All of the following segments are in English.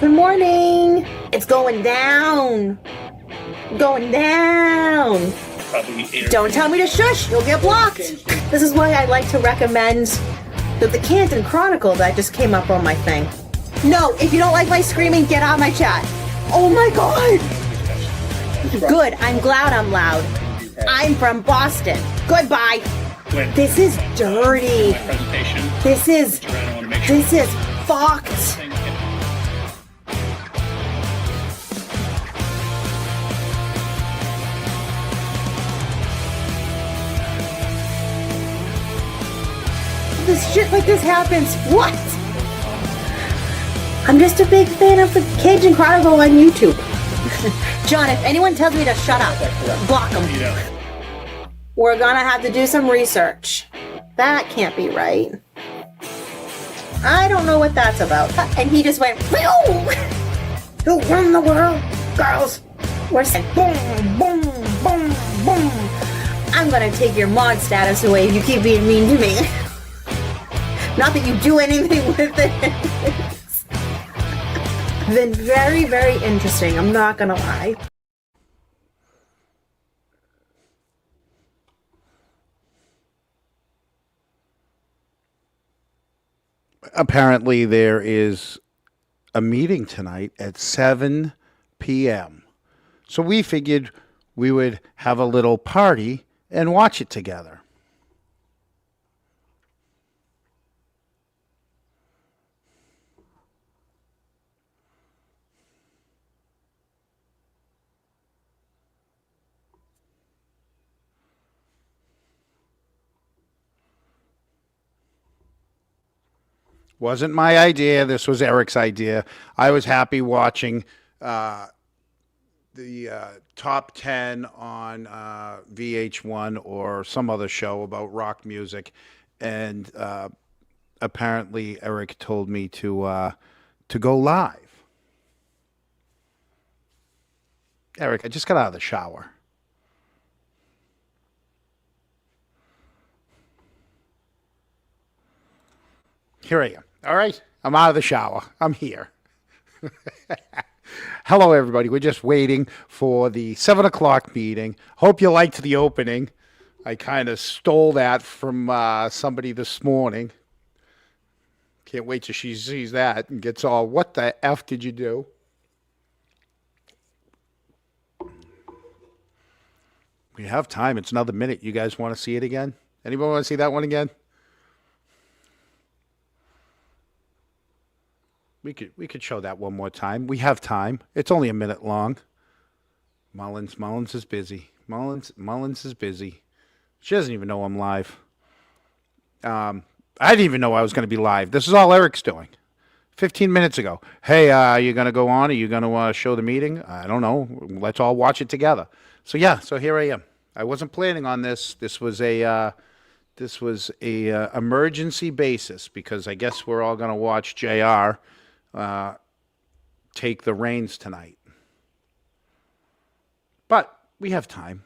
Good morning. It's going down. Going down. Don't tell me to shush. You'll get blocked. This is why I like to recommend the Canton Chronicle that just came up on my thing. No, if you don't like my screaming, get out of my chat. Oh my God. Good. I'm glad I'm loud. I'm from Boston. Goodbye. This is dirty. This is fucked. This shit like this happens. What? I'm just a big fan of the Cajun Chronicle on YouTube. John, if anyone tells me to shut up, block them. We're gonna have to do some research. That can't be right. I don't know what that's about. And he just went, who run the world? Girls, we're saying boom, boom, boom, boom. I'm gonna take your mod status away if you keep being mean to me. Not that you do anything with it. Been very, very interesting. I'm not gonna lie. Apparently there is a meeting tonight at 7 p.m. So we figured we would have a little party and watch it together. Wasn't my idea. This was Eric's idea. I was happy watching the top 10 on VH1 or some other show about rock music. And apparently Eric told me to go live. Eric, I just got out of the shower. Here I am. All right. I'm out of the shower. I'm here. Hello, everybody. We're just waiting for the 7 o'clock meeting. Hope you liked the opening. I kind of stole that from somebody this morning. Can't wait till she sees that and gets all, what the F did you do? We have time. It's another minute. You guys want to see it again? Anybody want to see that one again? We could show that one more time. We have time. It's only a minute long. Mullins is busy. Mullins is busy. She doesn't even know I'm live. I didn't even know I was going to be live. This is all Eric's doing. 15 minutes ago. Hey, are you going to go on? Are you going to show the meeting? I don't know. Let's all watch it together. So yeah, so here I am. I wasn't planning on this. This was a emergency basis because I guess we're all going to watch JR take the reins tonight. But we have time.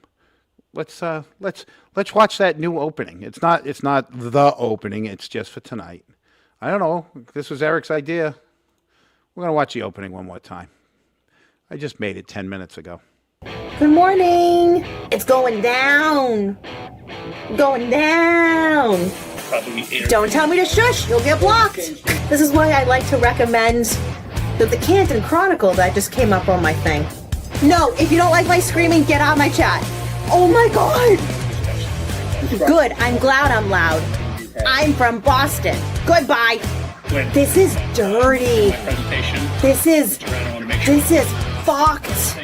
Let's watch that new opening. It's not the opening, it's just for tonight. I don't know. This was Eric's idea. We're going to watch the opening one more time. I just made it 10 minutes ago. Good morning. It's going down. Going down. Don't tell me to shush. You'll get blocked. This is why I like to recommend the Canton Chronicle that just came up on my thing. No, if you don't like my screaming, get out of my chat. Oh my God. Good. I'm glad I'm loud. I'm from Boston. Goodbye. This is dirty. This is fucked.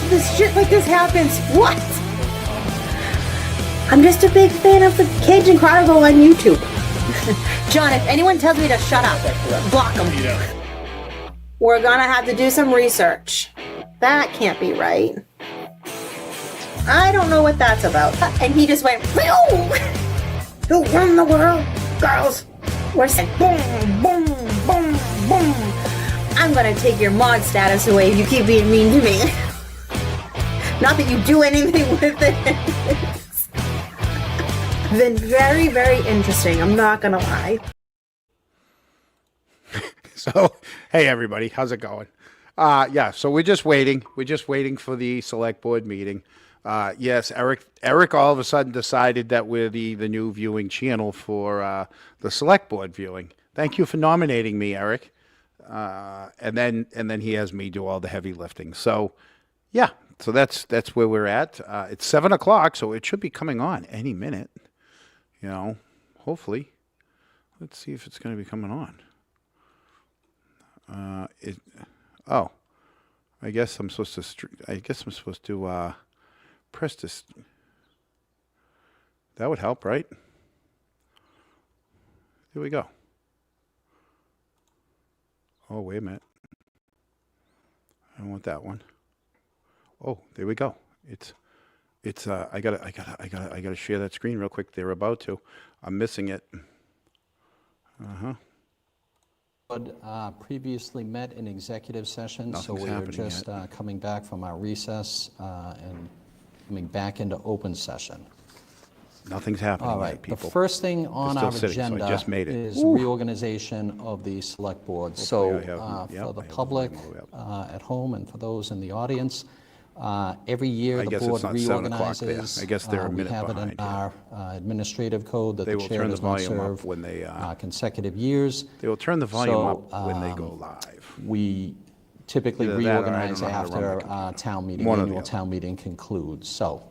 This shit like this happens. What? I'm just a big fan of the Cajun Chronicle on YouTube. John, if anyone tells me to shut up, block them. We're gonna have to do some research. That can't be right. I don't know what that's about. And he just went, who run the world? Girls, we're saying boom, boom, boom, boom. I'm gonna take your mod status away if you keep being mean to me. Not that you do anything with it. Been very, very interesting. I'm not gonna lie. So, hey everybody, how's it going? Yeah, so we're just waiting. We're just waiting for the select board meeting. Yes, Eric all of a sudden decided that we're the new viewing channel for the select board viewing. Thank you for nominating me, Eric. And then he has me do all the heavy lifting. So, yeah, so that's where we're at. It's 7 o'clock, so it should be coming on any minute. You know, hopefully. Let's see if it's going to be coming on. Oh, I guess I'm supposed to press this. That would help, right? Here we go. Oh, wait a minute. I don't want that one. Oh, there we go. It's I gotta share that screen real quick. They're about to. I'm missing it. Previously met in executive session, so Nothing's we are happening just coming back from our recess and coming back into open session. Nothing's happening All yet, right, the people. first thing on still our sitting, so I agenda just made it. is reorganization of the select board. So Hopefully I have- yep, for the I have public the volume all the way at home and for those in the audience, every year I the guess it's board not 7 o'clock there. reorganizes. I guess they're a minute We have it behind in here. our administrative code that They the will chair turn the does not volume up serve when they, consecutive years. They will turn the volume So, up when they go live. We typically Either that or I don't reorganize know how to run after my town meeting, One or the annual other. town meeting concludes. So,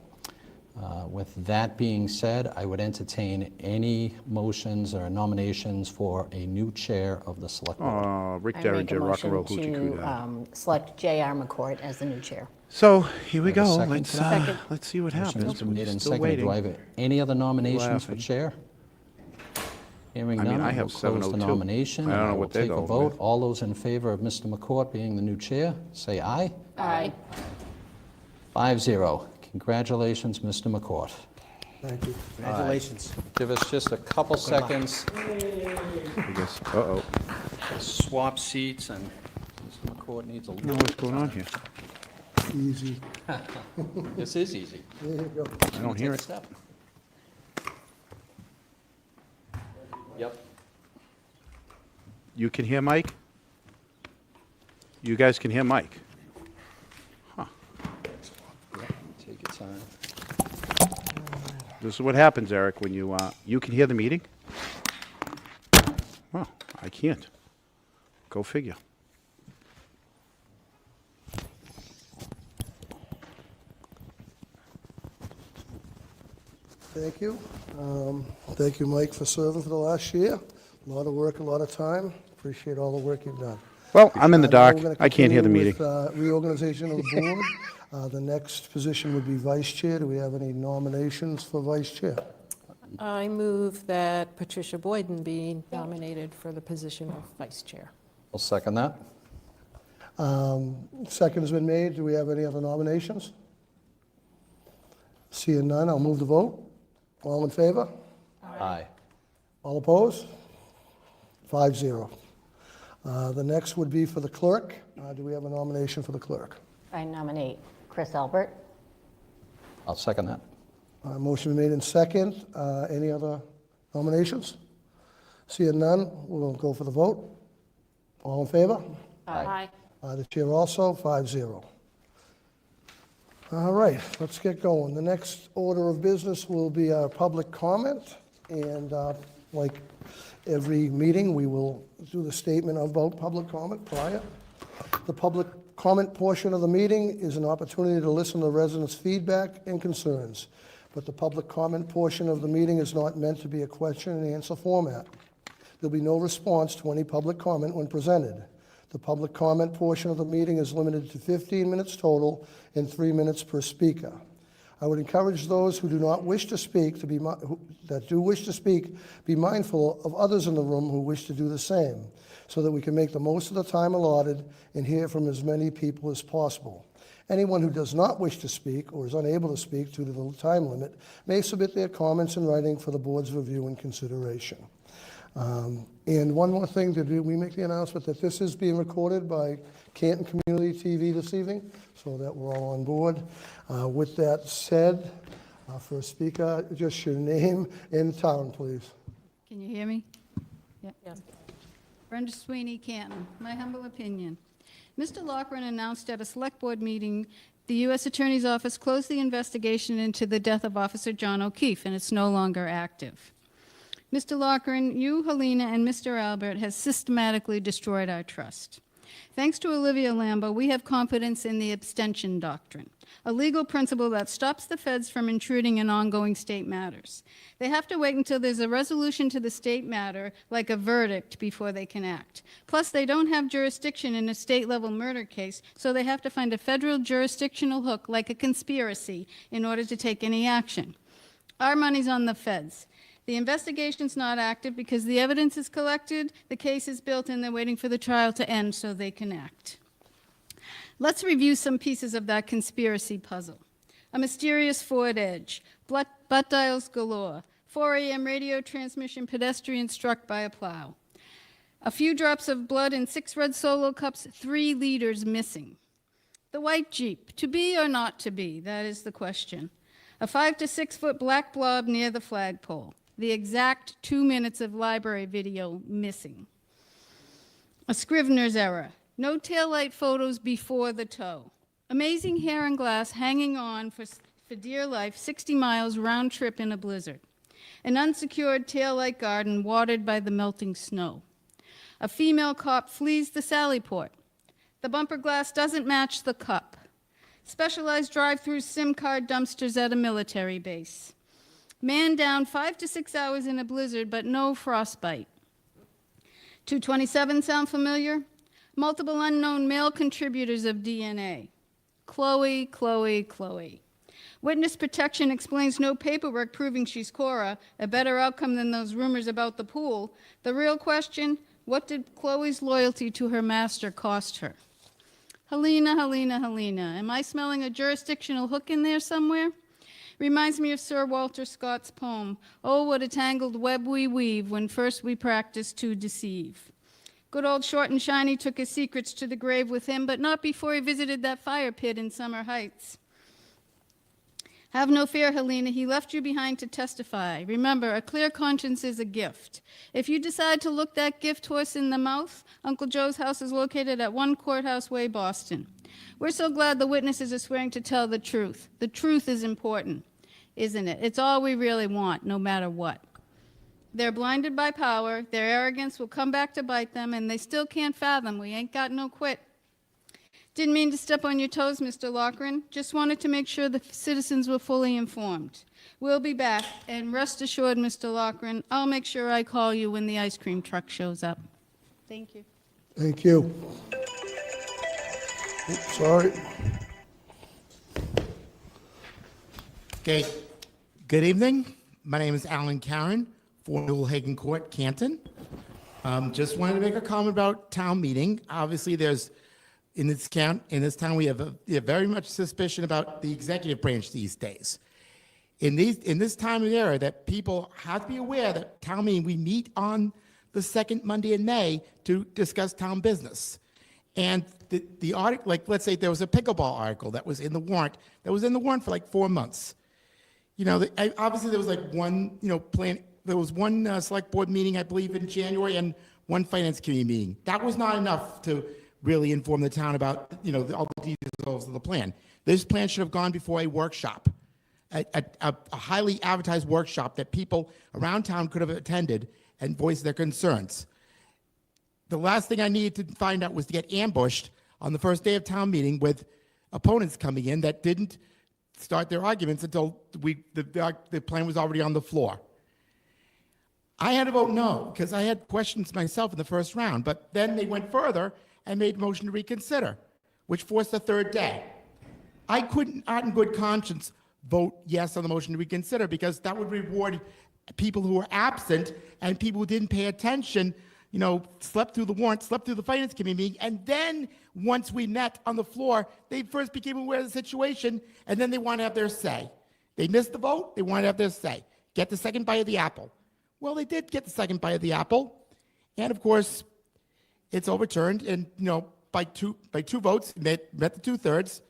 with that being said, I would entertain any motions or nominations for a new chair of the select board. Rick I make a Derringer, Rock and Roll motion Hoochie Coo to Down. select J.R. McCourt as the new chair. So here we have a go. second Let's for that? Second. let's see what Motion happens. has been We're made and still seconded. Do I waiting. have any other nominations for Laughing. chair? Hearing I mean, none, I I will have close the 7:02. nomination. I don't know and will what they're take a going vote. with. All those in favor of Mr. McCourt being the new chair, say aye. Aye. 5-0. Congratulations, Mr. McCourt. Thank you. Congratulations. Give us just a couple seconds, I guess. Uh-oh. swap seats, and Mr. McCourt needs a little. What's going on here? Easy. This is easy. There you go. I don't hear Take a it. step. Yep. You can hear Mike? You guys can hear Mike? Take your time. This is what happens, Eric, when you can hear the meeting? Well, I can't. Go figure. Thank you. Thank you, Mike, for serving for the last year. A lot of work, a lot of time. Appreciate all the work you've done. Well, I'm in the Now dark. we're gonna I can't hear the continue meeting. with, reorganization of the board. The next position would be vice chair. Do we have any nominations for vice chair? I move that Patricia Boyden be nominated for the position of vice chair. I'll second that. Second has been made. Do we have any other nominations? Seeing none, I'll move the vote. All in favor? Aye. All opposed? 5-0. The next would be for the clerk. Do we have a nomination for the clerk? I nominate Chris Albert. I'll second that. Motion made in second. Any other nominations? Seeing none, we'll go for the vote. All in favor? Aye. The chair also, 5-0. All right, let's get going. The next order of business will be our public comment. And like every meeting, we will do the statement about public comment prior. The public comment portion of the meeting is an opportunity to listen to residents' feedback and concerns. But the public comment portion of the meeting is not meant to be a question and answer format. There'll be no response to any public comment when presented. The public comment portion of the meeting is limited to 15 minutes total and 3 minutes per speaker. I would encourage those who do not wish to speak to be that do wish to speak be mindful of others in the room who wish to do the same, so that we can make the most of the time allotted and hear from as many people as possible. Anyone who does not wish to speak or is unable to speak due to the time limit may submit their comments in writing for the board's review and consideration. And one more thing, did we make the announcement that this is being recorded by Canton Community TV this evening, so that we're all on board? With that said, first speaker, just your name and town, please. Can you hear me? Yep. Yes. Brenda Sweeney, Canton. My humble opinion. Mr. Loughran announced at a select board meeting the U.S. Attorney's Office closed the investigation into the death of Officer John O'Keefe, and it's no longer active. Mr. Loughran, you, Helena, and Mr. Albert has systematically destroyed our trust. Thanks to Olivia Lambo, we have confidence in the abstention doctrine, a legal principle that stops the feds from intruding in ongoing state matters. They have to wait until there's a resolution to the state matter, like a verdict, before they can act. Plus, they don't have jurisdiction in a state-level murder case, so they have to find a federal jurisdictional hook, like a conspiracy, in order to take any action. Our money's on the feds. The investigation's not active because the evidence is collected, the case is built, and they're waiting for the trial to end so they can act. Let's review some pieces of that conspiracy puzzle. A mysterious Ford Edge, butt dials galore, 4 a.m. radio transmission, pedestrian struck by a plow. A few drops of blood in 6 red Solo cups, 3 liters missing. The white Jeep, to be or not to be, that is the question. A 5 to 6 foot black blob near the flagpole. The exact 2 minutes of library video missing. A Scrivener's error. No taillight photos before the tow. Amazing hair and glass hanging on for dear life, 60 miles round trip in a blizzard. An unsecured taillight garden watered by the melting snow. A female cop flees the Sallyport. The bumper glass doesn't match the cup. Specialized drive-through SIM card dumpsters at a military base. Man down 5 to 6 hours in a blizzard, but no frostbite. 227 sound familiar? Multiple unknown male contributors of DNA. Chloe, Chloe, Chloe. Witness protection explains no paperwork proving she's Cora, a better outcome than those rumors about the pool. The real question, what did Chloe's loyalty to her master cost her? Helena, Helena, Helena. Am I smelling a jurisdictional hook in there somewhere? Reminds me of Sir Walter Scott's poem, "Oh, what a tangled web we weave when first we practice to deceive." Good old Short and Shiny took his secrets to the grave with him, but not before he visited that fire pit in Summer Heights. Have no fear, Helena, he left you behind to testify. Remember, a clear conscience is a gift. If you decide to look that gift horse in the mouth, Uncle Joe's house is located at 1 Courthouse Way, Boston. We're so glad the witnesses are swearing to tell the truth. The truth is important, isn't it? It's all we really want, no matter what. They're blinded by power, their arrogance will come back to bite them, and they still can't fathom we ain't got no quit. Didn't mean to step on your toes, Mr. Loughran. Just wanted to make sure the citizens were fully informed. We'll be back, and rest assured, Mr. Loughran, I'll make sure I call you when the ice cream truck shows up. Thank you. Thank you. Oops, sorry. Okay, good evening. My name is Alan Karen, 4 Newell Hagen Court, Canton. Just wanted to make a comment about town meeting. Obviously, there's, in this town, we have very much suspicion about the executive branch these days. In this time of era, that people have to be aware that town meeting, we meet on the second Monday in May to discuss town business. And the article, like, let's say there was a pickleball article that was in the warrant, for like 4 months. You know, obviously there was like one, there was one select board meeting, I believe, in January, and 1 finance committee meeting. That was not enough to really inform the town about, all the details of the plan. This plan should have gone before a workshop, a highly advertised workshop that people around town could have attended and voiced their concerns. The last thing I needed to find out was to get ambushed on the first day of town meeting with opponents coming in that didn't start their arguments until the plan was already on the floor. I had to vote no, because I had questions myself in the first round, but then they went further and made a motion to reconsider, which forced the 3rd day. I couldn't, not in good conscience, vote yes on the motion to reconsider, because that would reward people who were absent and people who didn't pay attention, slept through the warrant, slept through the finance committee meeting, and then once we met on the floor, they first became aware of the situation, and then they want to have their say. They missed the vote, they want to have their say. Get the second bite of the apple. Well, they did get the second bite of the apple. And of course, it's overturned. And, by two votes, met the 2/3.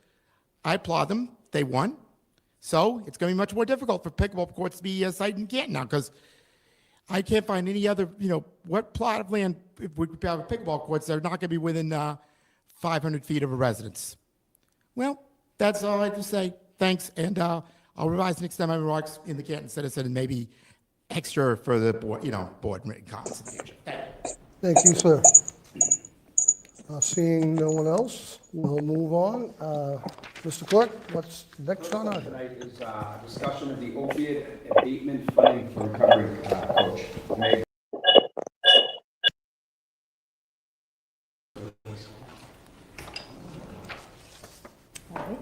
I applaud them. They won. So it's going to be much more difficult for pickleball courts to be cited in Canton now, because I can't find any other, what plot of land if we have pickleball courts that are not going to be within 500 feet of a residence. Well, that's all I have to say. Thanks. And I'll revise and extend my remarks in the Canton Citizen and maybe extra for the board, board written comments in the future. Thank you, sir. Seeing no one else, we'll move on. Mr. Clerk, what's next on our agenda? Tonight is discussion of the opiate abatement funding for recovery coach. May All right.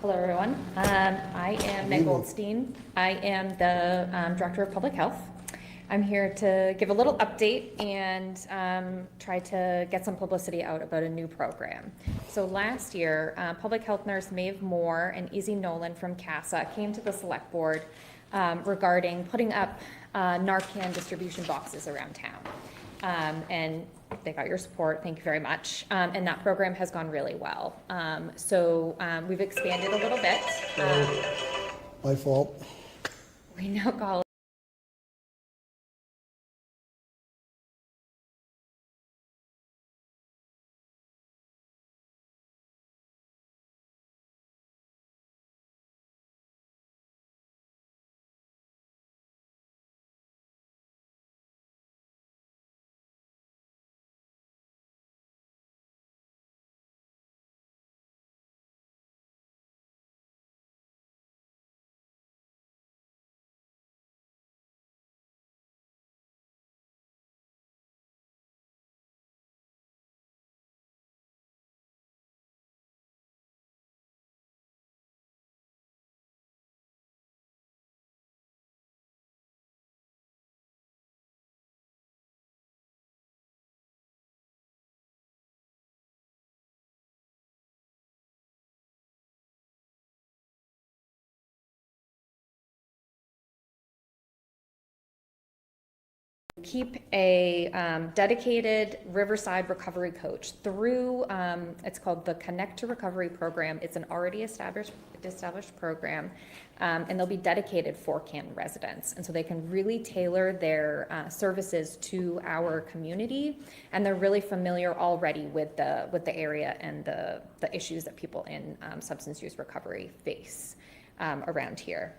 Hello, everyone. I am Meg Goldstein. I am the Director of Public Health. I'm here to give a little update and try to get some publicity out about a new program. So last year, Public Health Nurse Maeve Moore and Izzy Nolan from CASA came to the Select Board regarding putting up Narcan distribution boxes around town. And they got your support, thank you very much. And that program has gone really well. So we've expanded a little bit. My fault. We now call keep a dedicated Riverside recovery coach through, it's called the Connect to Recovery program. It's an already established program, and they'll be dedicated for Canton residents. And so they can really tailor their services to our community, and they're really familiar already with the area and the issues that people in substance use recovery face around here.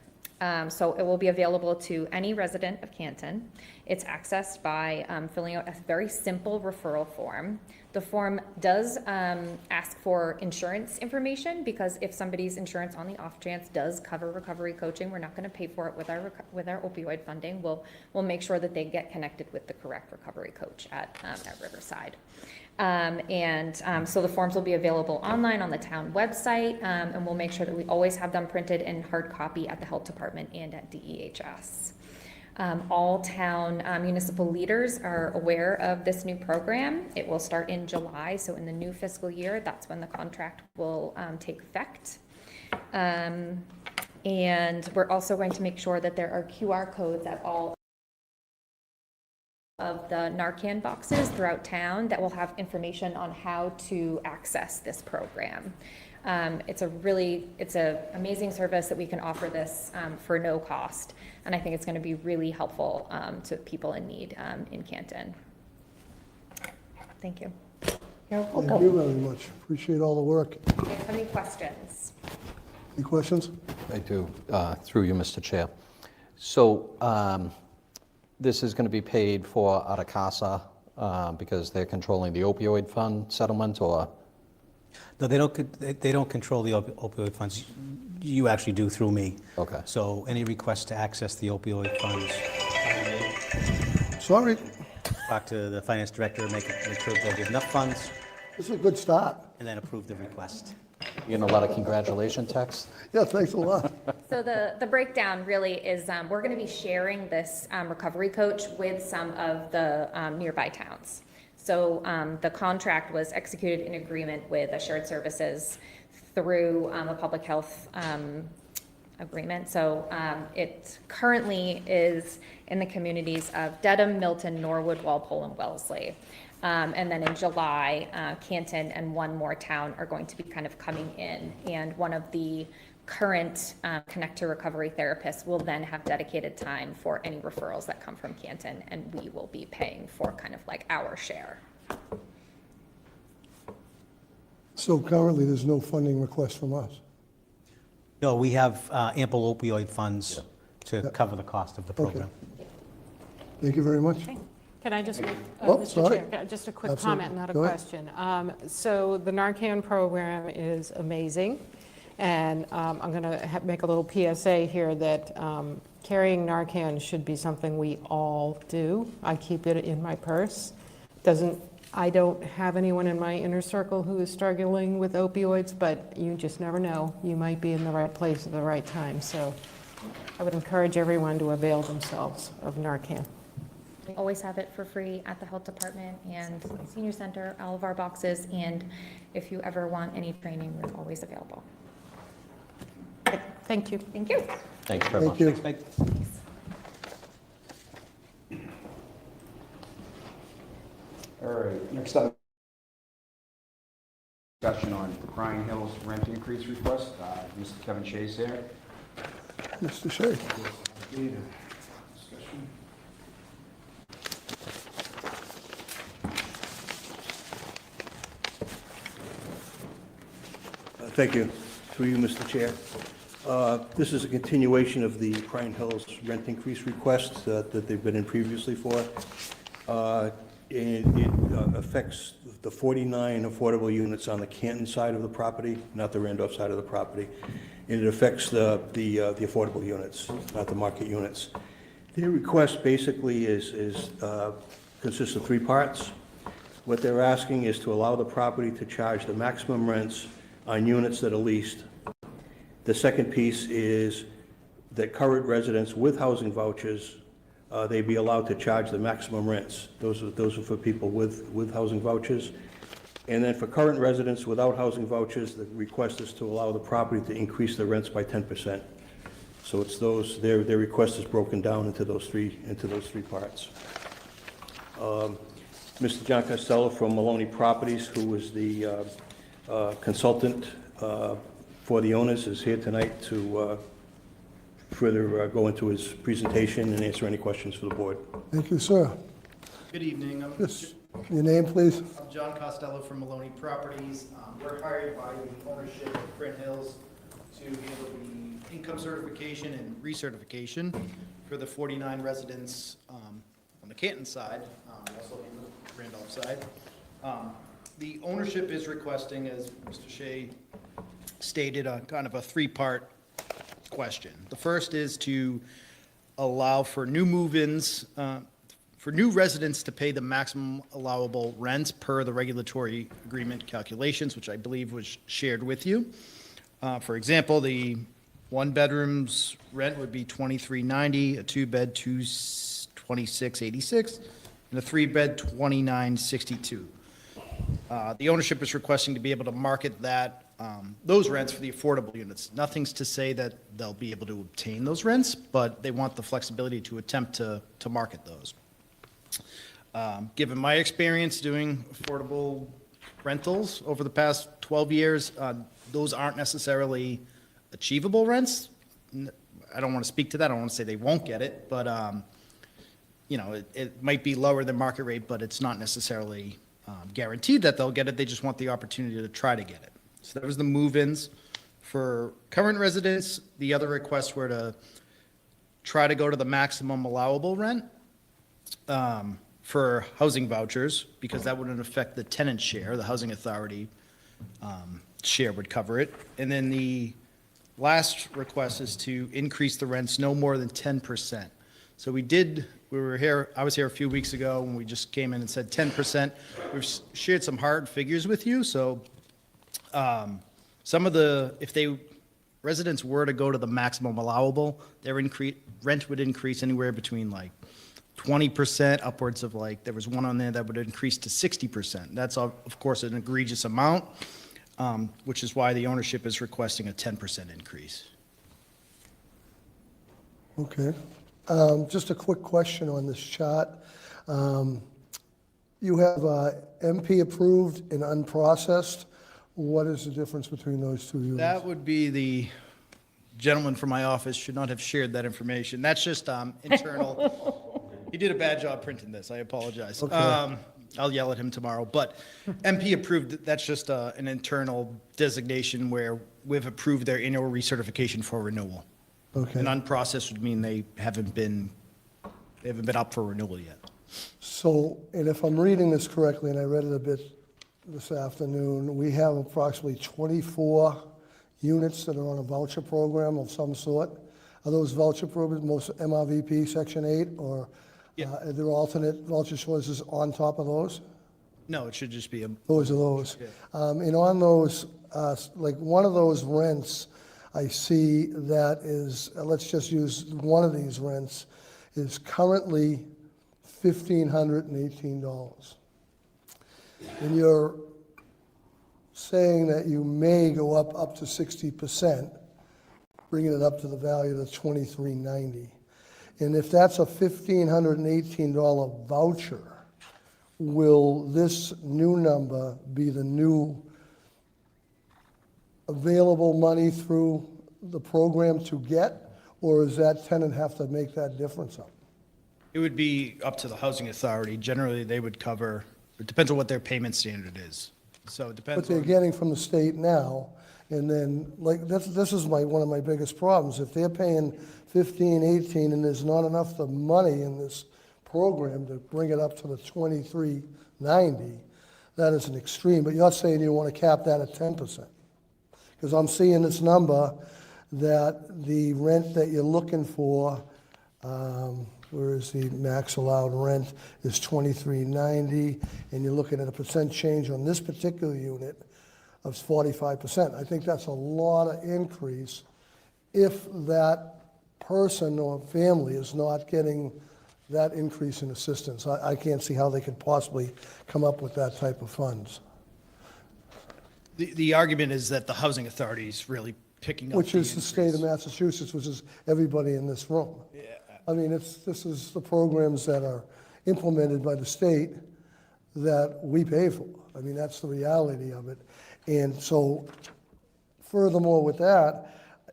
So it will be available to any resident of Canton. It's accessed by filling out a very simple referral form. The form does ask for insurance information, because if somebody's insurance on the off chance does cover recovery coaching, we're not going to pay for it with our opioid funding. We'll make sure that they get connected with the correct recovery coach at Riverside. So the forms will be available online on the town website, and we'll make sure that we always have them printed in hard copy at the health department and at DEHS. All town municipal leaders are aware of this new program. It will start in July, so in the new fiscal year, that's when the contract will take effect. And we're also going to make sure that there are QR codes at all of the Narcan boxes throughout town that will have information on how to access this program. It's an amazing service that we can offer this for no cost, and I think it's going to be really helpful to people in need in Canton. Thank you. You're welcome. Thank you very much. Appreciate all the work. Do you have any questions? Any questions? I do, through you, Mr. Chair. So this is going to be paid for out of CASA because they're controlling the opioid fund settlement, or? No, they don't control the opioid funds. You actually do through me. Okay. So any request to access the opioid funds, Sorry, talk to the finance director, make sure they have enough funds, this is a good start. and then approve the request. You know, a lot of congratulation texts? Yeah, thanks a lot. So the breakdown really is we're going to be sharing this recovery coach with some of the nearby towns. So the contract was executed in agreement with a shared services through a public health agreement. So it currently is in the communities of Dedham, Milton, Norwood, Walpole, and Wellesley. And then in July, Canton and one more town are going to be kind of coming in, and one of the current Connect to Recovery therapists will then have dedicated time for any referrals that come from Canton, and we will be paying for kind of like our share. So currently, there's no funding request from us. No, we have ample opioid funds to cover the cost of the program. Thank you very much. Can I just make, Oh, Mr. sorry. Chair, just a quick Absolutely. comment, not a Go ahead. question. So the Narcan program is amazing, and I'm going to make a little PSA here that carrying Narcan should be something we all do. I keep it in my purse. I don't have anyone in my inner circle who is struggling with opioids, but you just never know. You might be in the right place at the right time. So I would encourage everyone to avail themselves of Narcan. We always have it for free at the health department and senior center, all of our boxes, and if you ever want any training, we're always available. Thank you. Thank you. Thanks very much. Thank you. All right, next up, discussion on the Crying Hills rent increase request. Mr. Kevin Shea's here. Mr. Shea. Discussion. Thank you. Through you, Mr. Chair. This is a continuation of the Crying Hills rent increase request that they've been in previously for. And it affects the 49 affordable units on the Canton side of the property, not the Randolph side of the property. And it affects the affordable units, not the market units. Their request basically consists of three parts. What they're asking is to allow the property to charge the maximum rents on units that are leased. The second piece is that current residents with housing vouchers, they be allowed to charge the maximum rents. Those are for people with housing vouchers. And then for current residents without housing vouchers, the request is to allow the property to increase the rents by 10%. So it's their request is broken down into those three parts. Mr. John Costello from Maloney Properties, who is the consultant for the owners, is here tonight to further go into his presentation and answer any questions for the board. Thank you, sir. Good evening. Yes. Your name, please? I'm John Costello from Maloney Properties. We're hired by the ownership of Print Hills to handle the income certification and recertification for the 49 residents on the Canton side, also on the Randolph side. The ownership is requesting, as Mr. Shea stated, kind of a three-part question. The first is to allow for new move-ins, for new residents to pay the maximum allowable rents per the regulatory agreement calculations, which I believe was shared with you. For example, the one bedroom's rent would be $23.90, a two bed $26.86, and a three bed $29.62. The ownership is requesting to be able to market those rents for the affordable units. Nothing's to say that they'll be able to obtain those rents, but they want the flexibility to attempt to market those. Given my experience doing affordable rentals over the past 12 years, those aren't necessarily achievable rents. I don't want to speak to that. I don't want to say they won't get it, but it might be lower than market rate, but it's not necessarily guaranteed that they'll get it. They just want the opportunity to try to get it. So that was the move-ins. For current residents, the other requests were to try to go to the maximum allowable rent for housing vouchers, because that wouldn't affect the tenant share. The housing authority share would cover it. And then the last request is to increase the rents no more than 10%. So I was here a few weeks ago when we just came in and said 10%. We've shared some hard figures with you. So if residents were to go to the maximum allowable, their rent would increase anywhere between like 20% upwards of there was one on there that would increase to 60%. That's of course an egregious amount, which is why the ownership is requesting a 10% increase. Okay. Just a quick question on this chart. You have MP approved and unprocessed. What is the difference between those two units? That would be the gentleman from my office should not have shared that information. That's just internal. He did a bad job printing this. I apologize. Okay. I'll yell at him tomorrow. But MP approved, that's just an internal designation where we've approved their annual recertification for renewal. Okay. And unprocessed would mean they haven't been up for renewal yet. So, and if I'm reading this correctly, and I read it a bit this afternoon, we have approximately 24 units that are on a voucher program of some sort. Are those voucher programs, most MRVP Section 8, or are there alternate voucher choices on top of those? No, it should just be a. Those are those. And on those, like one of those rents, I see that is, let's just use one of these rents, is currently $1,518. And you're saying that you may go up to 60%, bringing it up to the value of $2,390. And if that's a $1,518 voucher, will this new number be the new available money through the program to get, or does that tenant have to make that difference up? It would be up to the housing authority. Generally, they would cover, it depends on what their payment standard is. So it depends But they're on, getting from the state now, and then, like, this is one of my biggest problems. If they're paying 15, 18, and there's not enough the money in this program to bring it up to the 2390, that is an extreme. But you're saying you want to cap that at 10%. Because I'm seeing this number that the rent that you're looking for, where is the max allowed rent, is $2,390, and you're looking at a percent change on this particular unit of 45%. I think that's a lot of increase if that person or family is not getting that increase in assistance. I can't see how they could possibly come up with that type of funds. the argument is that the housing authority is really picking up. Which is the state of Massachusetts, which is everybody in this room. Yeah. I mean, this is the programs that are implemented by the state that we pay for. I mean, that's the reality of it. And so furthermore with that,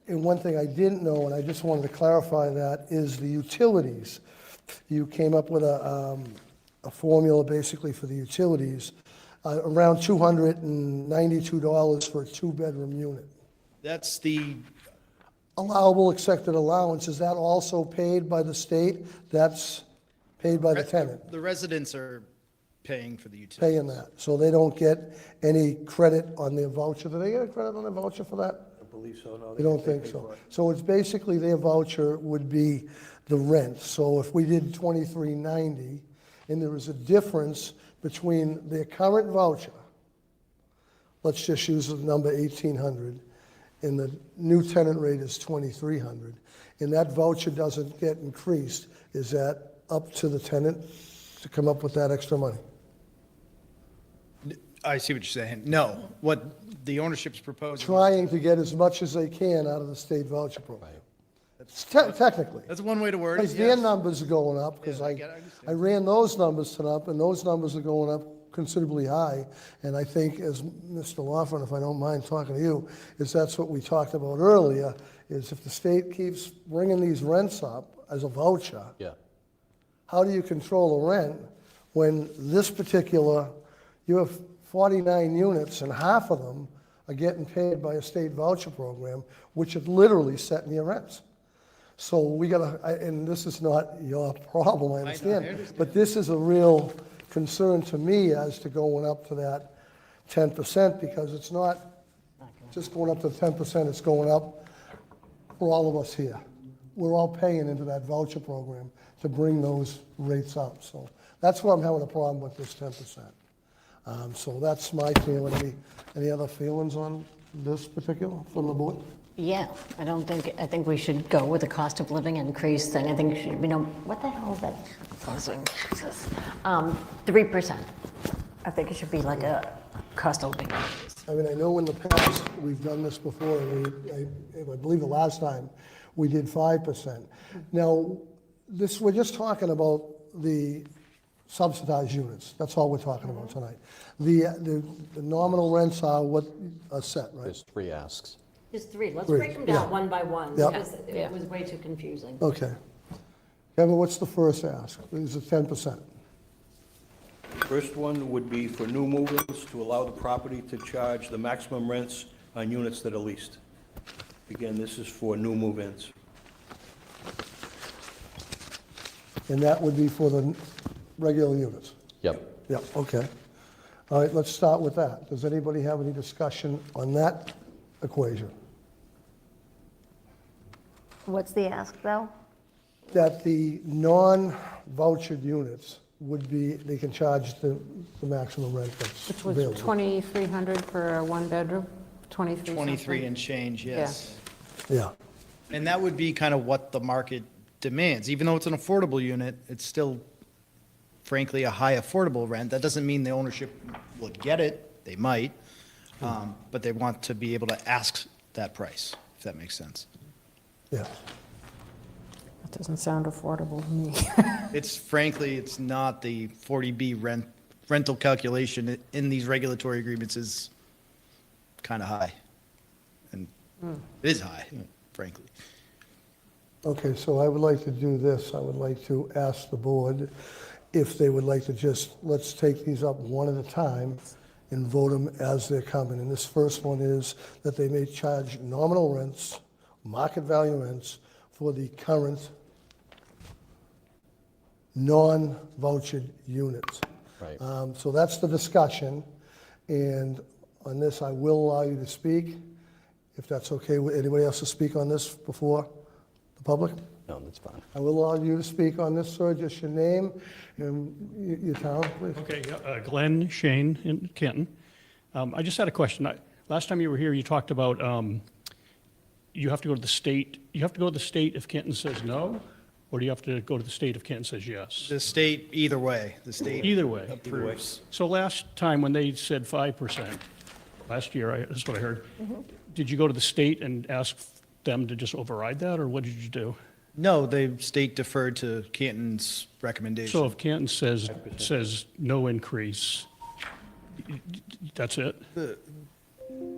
and one thing I didn't know, and I just wanted to clarify that, is the utilities. You came up with a formula basically for the utilities, around $292 for a two-bedroom unit. That's the, Allowable accepted allowance, is that also paid by the state? That's paid by the tenant, the residents are paying for the utilities. paying that. So they don't get any credit on their voucher. Do they get a credit on their voucher for that? I believe so, no. You don't think so? So it's basically their voucher would be the rent. So if we did $2,390, and there was a difference between their current voucher, let's just use the number 1,800, and the new tenant rate is 2,300, and that voucher doesn't get increased, is that up to the tenant to come up with that extra money? I see what you're saying. No, what the ownership's proposing. Trying to get as much as they can out of the state voucher program. Technically. That's one way to word it, Because their yes. numbers are going up, because Yeah, I I understand. ran those numbers up, and those numbers are going up considerably high. And I think, as Mr. Laughlin, if I don't mind talking to you, is that's what we talked about earlier, is if the state keeps bringing these rents up as a voucher, Yeah. how do you control the rent when this particular, you have 49 units and half of them are getting paid by a state voucher program, which is literally setting your rents? So we gotta, and this is not your problem, I understand, but this is a real concern to me as to going up to that 10%, because it's not just going up to 10%, it's going up for all of us here. We're all paying into that voucher program to bring those rates up. So that's where I'm having a problem with this 10%. So that's my feeling. Any other feelings on this particular from the board? Yeah, I think we should go with the cost of living increase thing. I think, what the hell is that buzzing? Jesus. 3%. I think it should be like a cost of living increase. I mean, I know in the past, we've done this before, and I believe the last time, we did 5%. Now, we're just talking about the subsidized units. That's all we're talking about tonight. The nominal rents are what are set, right? There's 3 asks. There's 3. Let's Three, break them yeah. down one by one, Yeah. because it was way too confusing. Okay. Kevin, what's the first ask? Is it 10%? First one would be for new movers to allow the property to charge the maximum rents on units that are leased. Again, this is for new move-ins. And that would be for the regular units? Yep. Yeah, okay. All right, let's start with that. Does anybody have any discussion on that equation? What's the ask, though? That the non-vouchered units would be, they can charge the maximum rent that's Which was available. 2,300 for a one-bedroom, 23 23 something. and change, yes. Yeah, And that would be kind of what the market demands. Even though it's an affordable unit, it's still frankly a high affordable rent. That doesn't mean the ownership would get it. They might. But they want to be able to ask that price, if that makes sense. yeah. That doesn't sound affordable to me. It's frankly, it's not the 40B rental calculation in these regulatory agreements is kind of high. And it is high, frankly. Okay, so I would like to do this. I would like to ask the board if they would like to just, let's take these up one at a time and vote them as they're coming. And this first one is that they may charge nominal rents, market value rents, for the current non-vouchered units. Right. So that's the discussion, and on this, I will allow you to speak, if that's okay with anybody else to speak on this before the public? No, that's fine. I will allow you to speak on this, sir, just your name and your town, please. Okay, Glenn Shane in Canton. I just had a question. Last time you were here, you talked about you have to go to the state. You have to go to the state if Canton says no, or do you have to go to the state if Canton says yes? The state, either way, the state Either way. approves. So last time when they said 5%, last year, that's what I heard, did you go to the state and ask them to just override that, or what did you do? No, the state deferred to Canton's recommendation. So if Canton says no increase, that's it?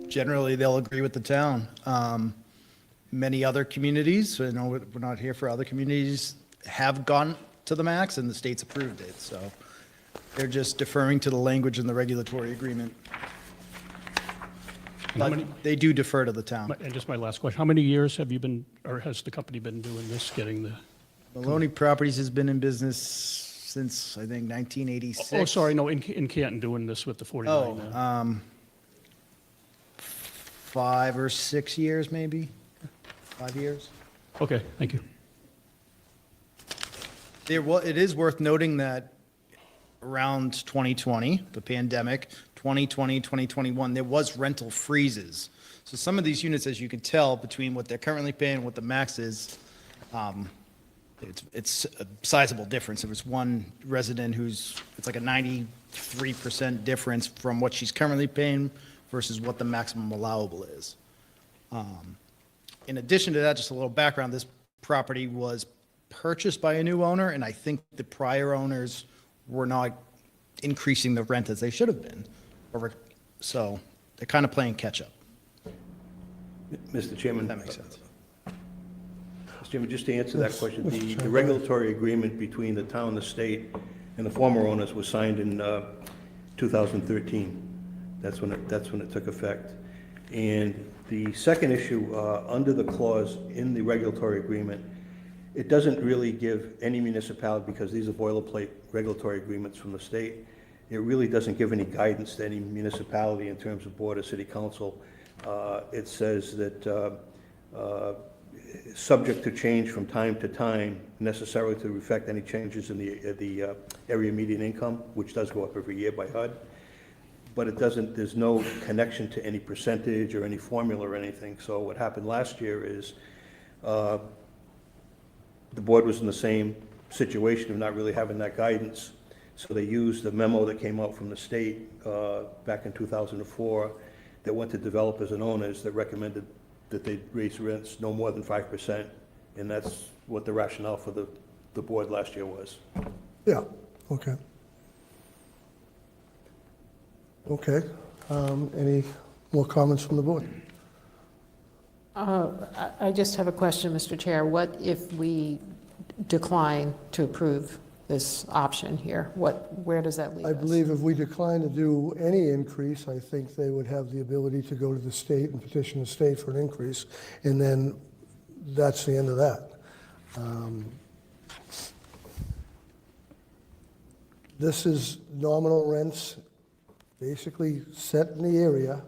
Generally, they'll agree with the town. Many other communities, I know we're not here for other communities, have gone to the max and the state's approved it. So they're just deferring to the language in the regulatory agreement. But they do defer to the town. And just my last question, how many years have you been, or has the company been doing this, getting the? Maloney Properties has been in business since, I think, 1986. Oh, sorry, no, in Canton doing this with the 49 now. 5 or 6 years, maybe. 5 years. Okay, thank you. It is worth noting that around 2020, the pandemic, 2020, 2021, there was rental freezes. So some of these units, as you can tell, between what they're currently paying and what the max is, it's a sizable difference. There was one resident it's like a 93% difference from what she's currently paying versus what the maximum allowable is. In addition to that, just a little background, this property was purchased by a new owner, and I think the prior owners were not increasing the rent as they should have been. So they're kind of playing catch-up. Mr. Chairman. That makes sense. Mr. Chairman, just to answer that question, Mr. the Chairman. regulatory agreement between the town, the state, and the former owners was signed in 2013. That's when it took effect. And the second issue, under the clause in the regulatory agreement, it doesn't really give any municipality, because these are boilerplate regulatory agreements from the state, it really doesn't give any guidance to any municipality in terms of board or city council. It says that subject to change from time to time, necessarily to reflect any changes in the area median income, which does go up every year by HUD. But it doesn't, there's no connection to any percentage or any formula or anything. So what happened last year is the board was in the same situation of not really having that guidance. So they used the memo that came out from the state back in 2004 that went to developers and owners that recommended that they raise rents no more than 5% And that's what the rationale for the board last year was. Yeah, okay. Okay, any more comments from the board? I just have a question, Mr. Chair. What if we decline to approve this option here? Where does that leave us? I believe if we decline to do any increase, I think they would have the ability to go to the state and petition the state for an increase, and then that's the end of that. This is nominal rents, basically set in the area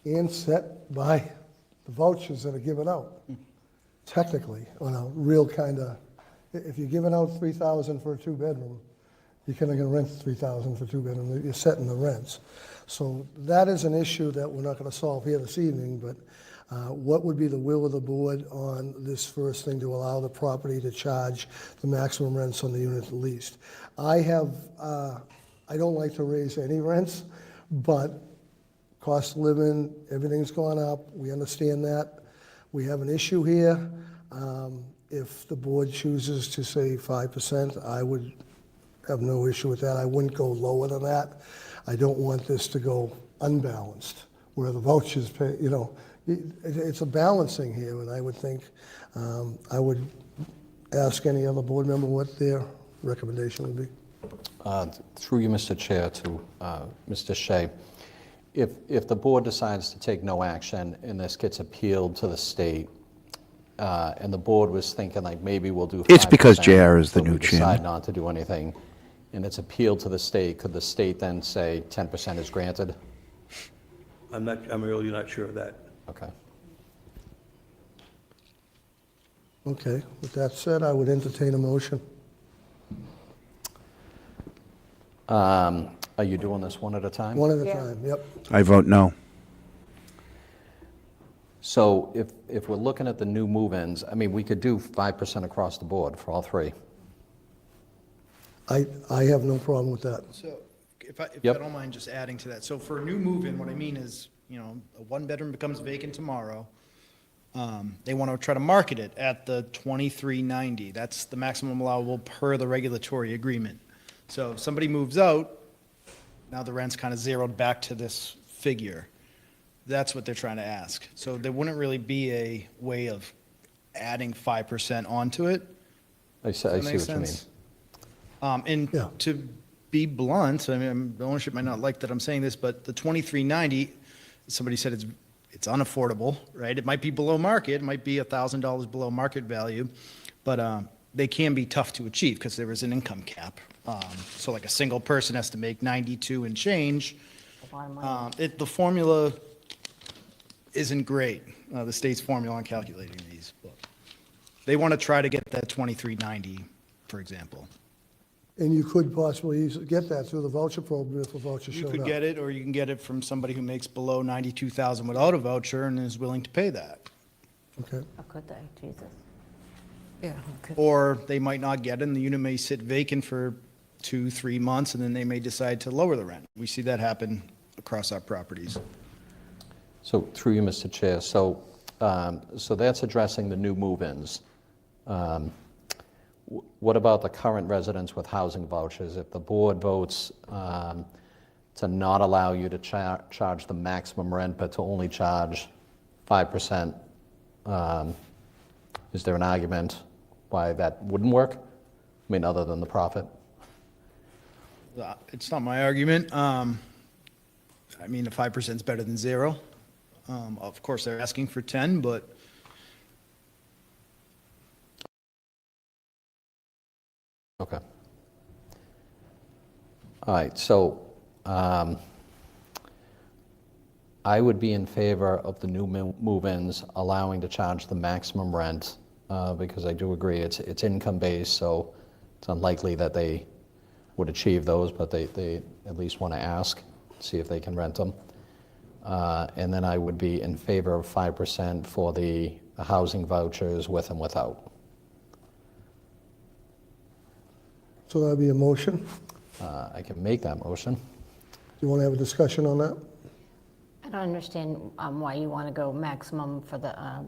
and set by the vouchers that are given out. Technically, on a real kind of, if you're giving out 3,000 for a two-bedroom, you're kind of going to rent 3,000 for two-bedroom, you're setting the rents. So that is an issue that we're not going to solve here this evening, but what would be the will of the board on this first thing to allow the property to charge the maximum rents on the unit at least? I don't like to raise any rents, but cost of living, everything's gone up, we understand that. We have an issue here. If the board chooses to say 5%, I would have no issue with that. I wouldn't go lower than that. I don't want this to go unbalanced, where the vouchers pay, it's a balancing here, and I would think, I would ask any other board member what their recommendation would be. Through you, Mr. Chair, to Mr. Shea, if the board decides to take no action and this gets appealed to the state, and the board was thinking like maybe we'll do 5%. It's because JR is the but new we decide chairman. not to do anything, and it's appealed to the state, could the state then say 10% is granted? I'm really not sure of that. Okay. Okay, with that said, I would entertain a motion. Are you doing this one at a time? One at a time, yep. I vote no. So if we're looking at the new move-ins, I mean, we could do 5% across the board for all three. I have no problem with that. So if I Yep. don't mind just adding to that. So for a new move-in, what I mean is, a one-bedroom becomes vacant tomorrow. They want to try to market it at the $23.90. That's the maximum allowable per the regulatory agreement. So if somebody moves out, now the rent's kind of zeroed back to this figure. That's what they're trying to ask. So there wouldn't really be a way of adding 5% onto it. I see Does that what make you mean. sense? And Yeah. to be blunt, I mean, the ownership might not like that I'm saying this, but the $23.90, somebody said it's unaffordable, right? It might be below market, it might be $1,000 below market value, but they can be tough to achieve because there is an income cap. So like a single person has to make 92 and change. A lot of money. The formula isn't great, the state's formula on calculating these. But they want to try to get that $23.90, for example. And you could possibly get that through the voucher program if a voucher You showed could up. get it, or you can get it from somebody who makes below 92,000 without a voucher and is willing to pay that. Okay. Oh, could they? Jesus. Yeah. Or they might not get it, and the unit may sit vacant for 2-3 months, and then they may decide to lower the rent. We see that happen across our properties. So through you, Mr. Chair, so that's addressing the new move-ins. What about the current residents with housing vouchers? If the board votes to not allow you to charge the maximum rent, but to only charge 5%, is there an argument why that wouldn't work? I mean, other than the profit? It's not my argument. I mean, the 5% is better than 0. Of course, they're asking for 10, but Okay. All right, so I would be in favor of the new move-ins allowing to charge the maximum rent, because I do agree it's income-based, so it's unlikely that they would achieve those, but they at least want to ask, see if they can rent them. And then I would be in favor of 5% for the housing vouchers with and without. So that'd be a motion. I can make that motion. Do you want to have a discussion on that? I don't understand why you want to go maximum for the I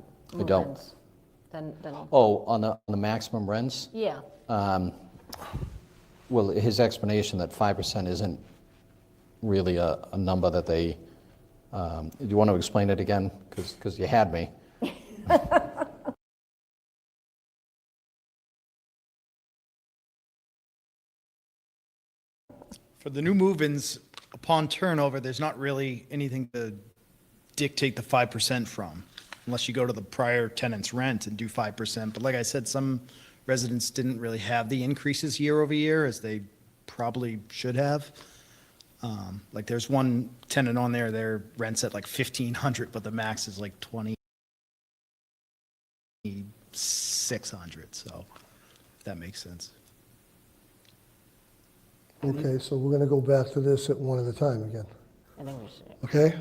don't. move-ins. then, Oh, on the maximum rents? yeah. Well, his explanation that 5% isn't really a number that they, do you want to explain it again? Because you had me. For the new move-ins, upon turnover, there's not really anything to dictate the 5% from, unless you go to the prior tenant's rent and do 5%. But like I said, some residents didn't really have the increases year over year as they probably should have. Like there's one tenant on there, their rent's at like 1,500, but the max is like 2,600, so if that makes sense. Okay, so we're gonna go back to this at one at a time again, I think we should. okay?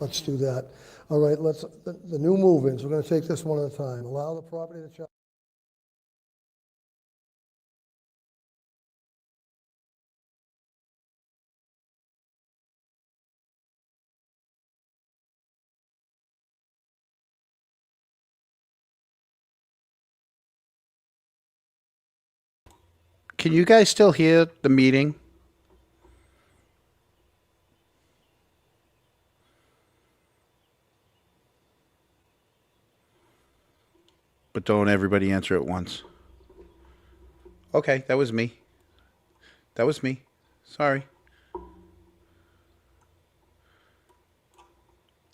Let's do that. All right, the new move-ins, we're gonna take this one at a time. Allow the property to charge. Can you guys still hear the meeting? But don't everybody answer at once. Okay, that was me. That was me. Sorry.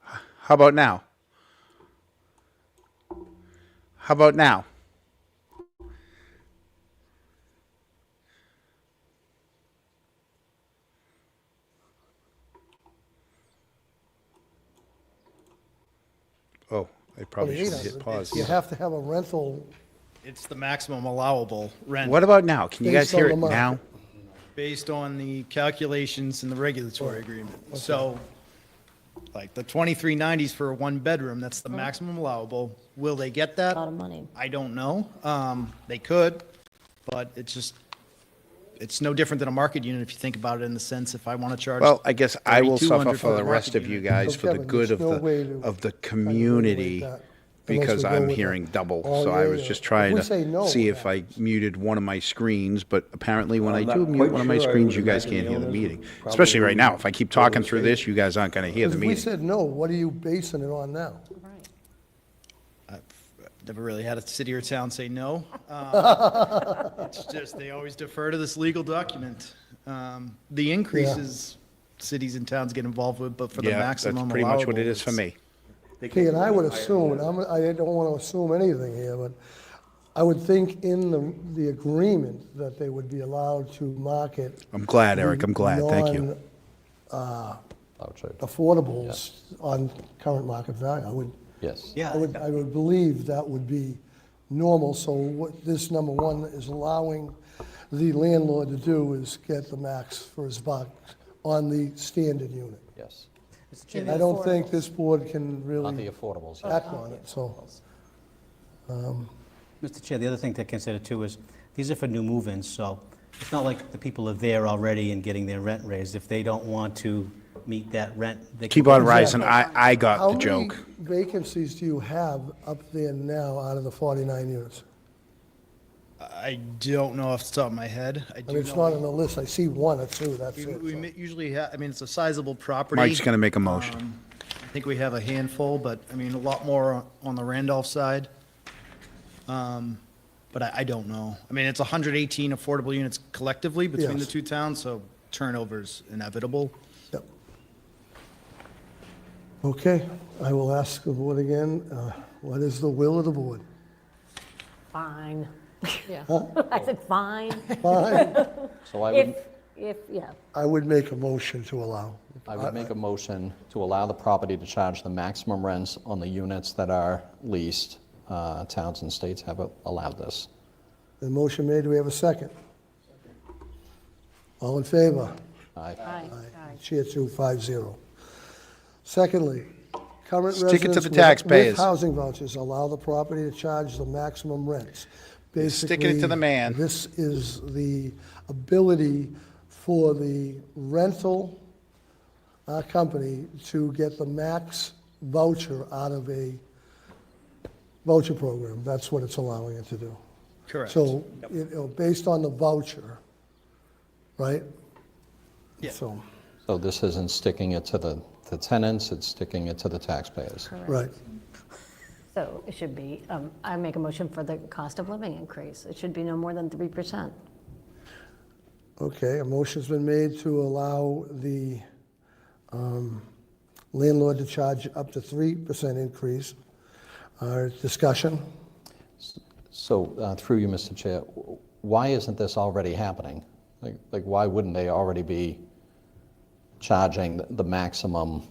How about now? How about now? Oh, I probably should have hit pause. You have to have a rental It's the maximum allowable rent. What about now? Can you guys Based on hear the it market. now? Based on the calculations in the regulatory agreement. So, like the 2390s for a one-bedroom, that's the maximum allowable. Will they get that? A lot of money. I don't know. They could, but it's no different than a market unit if you think about it in the sense if I want to charge. Well, I guess I will suffer 3,200 for the the rest market of you unit. guys So, for the Kevin, good there's no way to of the kind of community, regulate that unless because we go I'm with hearing that. double. Oh, So I yeah, was yeah. just If trying we to say no, see what if I muted one of my screens, but apparently when I I'm do not mute quite one of my sure. I screens, would you guys imagine can't the hear the owners meeting. would Especially right probably now. If I keep go to talking the through state. this, you guys aren't going to hear Because the if we meeting. said no, what are you basing it on now? I've never really had a city or town say no. It's just, they always defer to this legal document. The increases cities and towns get involved with, but for the Yeah, maximum that's pretty much what it allowable, is for it's- me. Okay, and I would assume, and I don't want to assume anything here, but I would think in the agreement that they would be allowed to market. I'm glad, Eric. I'm glad. Thank you. Affordables on current market value. I would, Yes. I would believe that would be normal. So what this number one is allowing the landlord to do is get the max for his buck on the standard unit. Yes. And I don't think this board can On the really affordables. act on it, so. Mr. Chair, the other thing to consider too is, these are for new move-ins, so it's not like the people are there already and getting their rent raised. If they don't want to meet that rent, they can Keep on go- rising. I got How the many joke. vacancies do you have up there now out of the 49 units? I don't know off the top of my head. I I do mean, it's know not on the list. I see one or two, that's it. we so. usually have, I mean, it's a sizable property. Mike's going to make a motion. I think we have a handful, but I mean, a lot more on the Randolph side. But I don't know. I mean, it's 118 affordable units collectively between the Yes. two towns, so turnover's inevitable. Yep. Okay, I will ask the board again, what is the will of the board? Fine. Yeah. I said fine. Fine, So I would, Yeah. I would make a motion to allow. I would make a motion to allow the property to charge the maximum rents on the units that are leased. Towns and states have allowed this. The motion made, do we have a second? All in favor? Aye. Aye. Chair 250. Secondly, current Stick it to residents the with taxpayers. housing vouchers allow the property to charge the maximum rents. Sticking it to the man. Basically, this is the ability for the rental company to get the max voucher out of a voucher program. That's what it's allowing it to do. Correct. So, based on the voucher, right? Yeah. So, So this isn't sticking it to the tenants, it's sticking it to the taxpayers. right. So it should be, I make a motion for the cost of living increase. It should be no more than 3%. Okay, a motion's been made to allow the landlord to charge up to 3% increase. Discussion? So through you, Mr. Chair, why isn't this already happening? Like why wouldn't they already be charging the maximum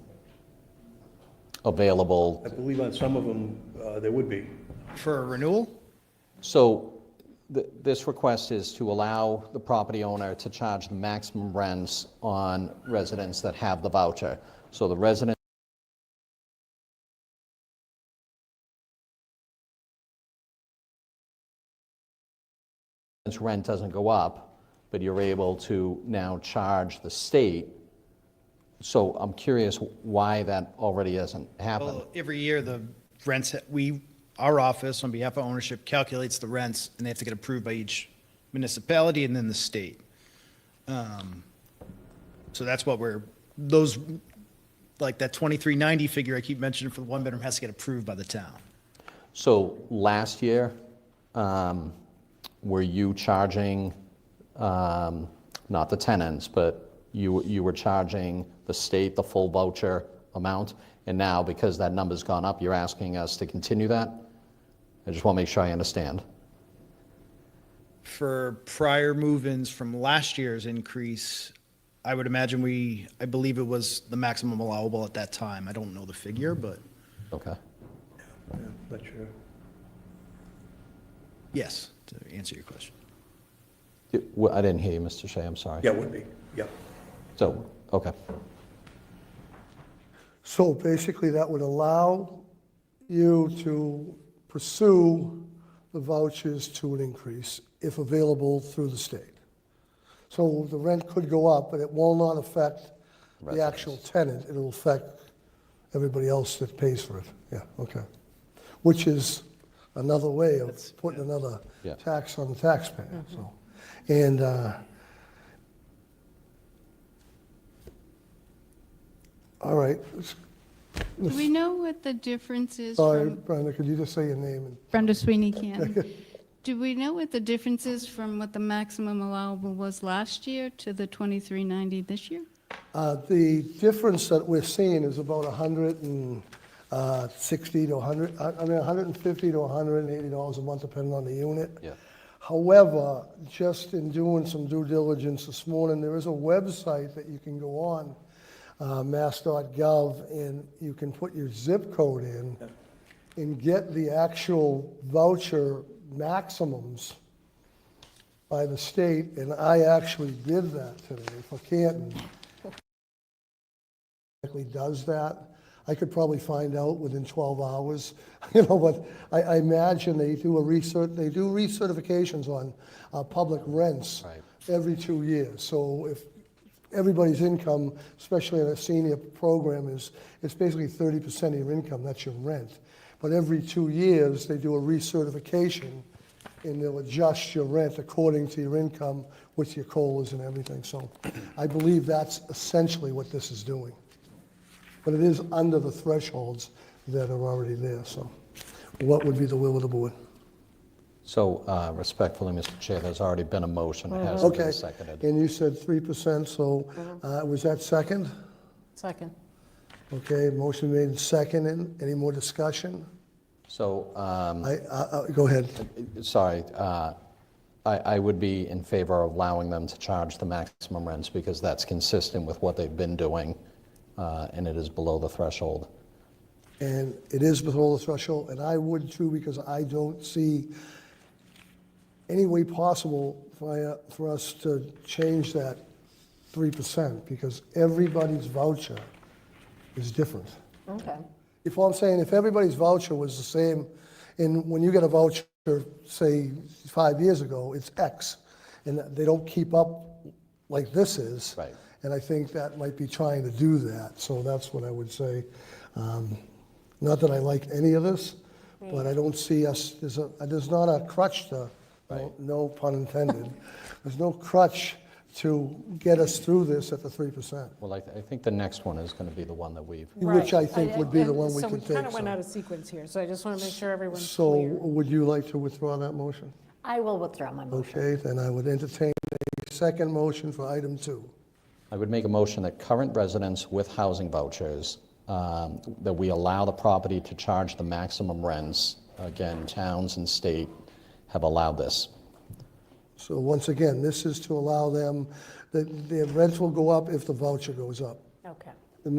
available? I believe on some of them, there would be. For a renewal? So this request is to allow the property owner to charge the maximum rents on residents that have the voucher. So the resident rent doesn't go up, but you're able to now charge the state. So I'm curious why that already hasn't happened. Well, every year, the rents, our office, on behalf of ownership, calculates the rents, and they have to get approved by each municipality and then the state. So that's what like that 2390 figure I keep mentioning for the one bedroom has to get approved by the town. So last year, were you charging, not the tenants, but you were charging the state the full voucher amount? And now, because that number's gone up, you're asking us to continue that? I just want to make sure I understand. For prior move-ins from last year's increase, I would imagine I believe it was the maximum allowable at that time. I don't know the figure, but Okay. Yeah, not sure. yes, to answer your question. I didn't hear you, Mr. Shea, I'm sorry. Yeah, it would be, yeah. So, okay. So basically, that would allow you to pursue the vouchers to an increase if available through the state. So the rent could go up, but it will not affect the actual tenant. It'll affect everybody else that pays for it. Yeah, okay. Which is another way of putting another Yeah. tax on the taxpayer, so. And, all right. Do we know what the difference is Sorry, from, Brenda, could you just say your name? And Brenda Sweeney Canton? Do we know what the difference is from what the maximum allowable was last year to the 2390 this year? The difference that we're seeing is about 160 to 100, I mean, 150 to 180 dollars a month, depending on the unit. Yeah. However, just in doing some due diligence this morning, there is a website that you can go on, mass.gov, and you can put your zip code in and get the actual voucher maximums by the state, and I actually did that today for Canton. Exactly does that. I could probably find out within 12 hours, but I imagine they do recertifications on public rents every 2 years. So if everybody's income, especially in a senior program, it's basically 30% of your income, that's your rent. But every 2 years, they do a recertification, and they'll adjust your rent according to your income with your COLAs and everything. So I believe that's essentially what this is doing. But it is under the thresholds that are already there, so what would be the will of the board? So respectfully, Mr. Chair, there's already been a motion, it hasn't Okay, been seconded. and you said 3%, so was that second? Second. Okay, motion made and seconded. Any more discussion? So, Go ahead. sorry, I would be in favor of allowing them to charge the maximum rents because that's consistent with what they've been doing, and it is below the threshold. And it is below the threshold, and I would too, because I don't see any way possible for us to change that 3%, because everybody's voucher is different. Okay. If I'm saying, if everybody's voucher was the same, and when you get a voucher, say, 5 years ago, it's X, and they don't keep up like this is. Right. And I think that might be trying to do that, so that's what I would say. Not that I like any of this, but I don't see us, there's not a crutch to, no pun intended, there's no crutch to get us through this at the 3%, Well, I think the next one is going to be the one that we've, which I think would be the And one we so could we take. kind of went so. out of sequence here, so I just want to make sure everyone's So clear. would you like to withdraw that motion? I will withdraw my motion. Okay, then I would entertain a second motion for item 2. I would make a motion that current residents with housing vouchers, that we allow the property to charge the maximum rents. Again, towns and state have allowed this. So once again, this is to allow them, that their rents will go up if the voucher goes up. Okay. And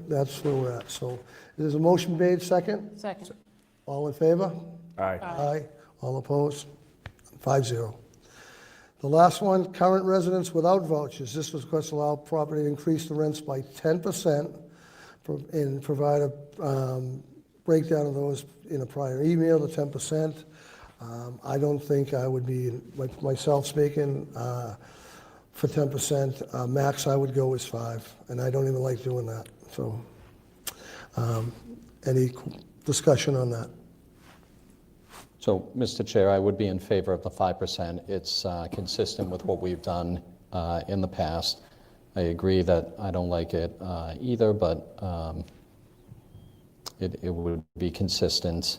that's where we're at. So there's a motion made, second? Second. All in favor? Aye. Aye. All opposed? 5-0. The last one, current residents without vouchers. This was request to allow property to increase the rents by 10% and provide a breakdown of those in a prior email, the 10%. I don't think I would be, myself speaking, for 10%. Max I would go is 5, and I don't even like doing that. So any discussion on that? So, Mr. Chair, I would be in favor of the 5%. It's consistent with what we've done in the past. I agree that I don't like it either, but it would be consistent.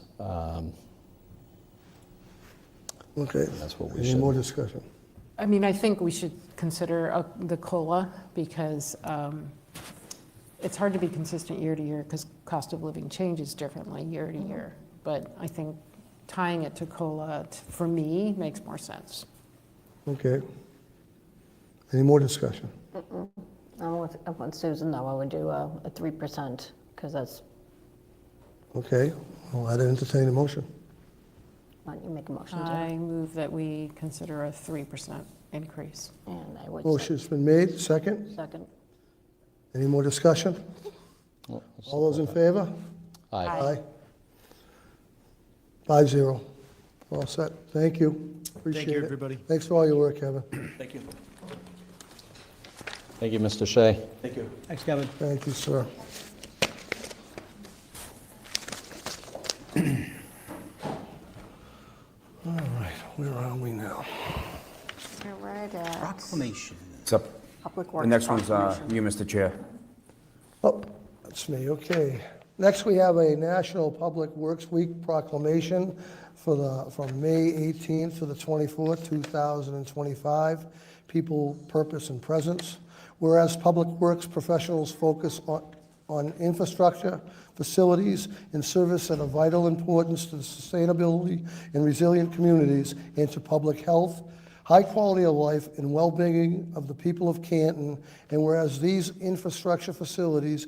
Okay. That's what we Any should. more discussion? I mean, I think we should consider the COLA because it's hard to be consistent year to year because cost of living changes differently year to year. But I think tying it to COLA, for me, makes more sense. Okay. Any more discussion? I'm with Susan, though. I would do a 3% because that's, Okay. Well, I'd entertain a motion. why don't you make a motion, Jim? I move that we consider a 3% increase. And I would Motion's been made, second. second. Any more discussion? Well, All those in favor? Aye. Aye. 5-0. All set. Thank you. Appreciate you, it. everybody. Thanks for all your work, Kevin. Thank you. Thank you, Mr. Shea. Thank you. Thanks, Kevin. Thank you, sir. All right, where are we now? All right, Proclamation. What's up? Public The Works. next one's Proclamation. you, Mr. Chair. Oh, that's me, okay. Next, we have a National Public Works Week proclamation from May 18th to the 24th, 2025. People, purpose, and presence. Whereas public works professionals focus on infrastructure, facilities, and service that are vital importance to the sustainability and resilient communities and to public health, high quality of life, and well-being of the people of Canton. And whereas these infrastructure facilities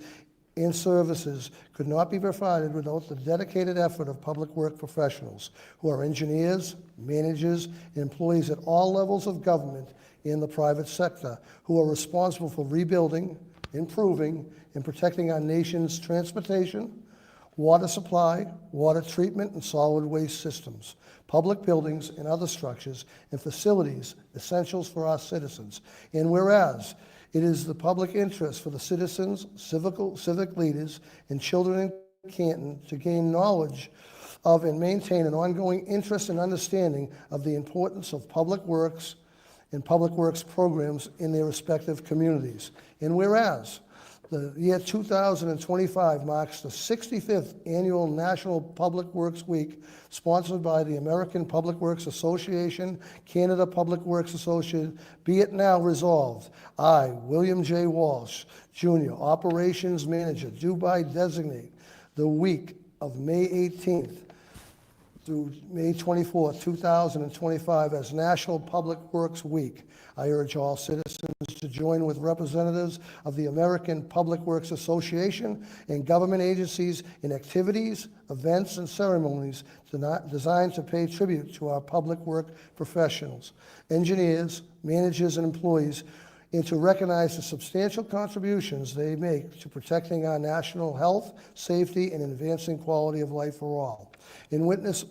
and services could not be provided without the dedicated effort of public work professionals who are engineers, managers, and employees at all levels of government and the private sector who are responsible for rebuilding, improving, and protecting our nation's transportation, water supply, water treatment, and solid waste systems, public buildings and other structures and facilities essentials for our citizens. And whereas it is the public interest for the citizens, civic leaders, and children in Canton to gain knowledge of and maintain an ongoing interest and understanding of the importance of public works and public works programs in their respective communities. And whereas the year 2025 marks the 65th annual National Public Works Week, sponsored by the American Public Works Association, Canada Public Works Association, be it now resolved. I, William J. Walsh, Jr., Operations Manager, Dubai designate the week of May 18th through May 24, 2025 as National Public Works Week. I urge all citizens to join with representatives of the American Public Works Association and government agencies in activities, events, and ceremonies designed to pay tribute to our public work professionals, engineers, managers, and employees, and to recognize the substantial contributions they make to protecting our national health, safety, and advancing quality of life for all. In witness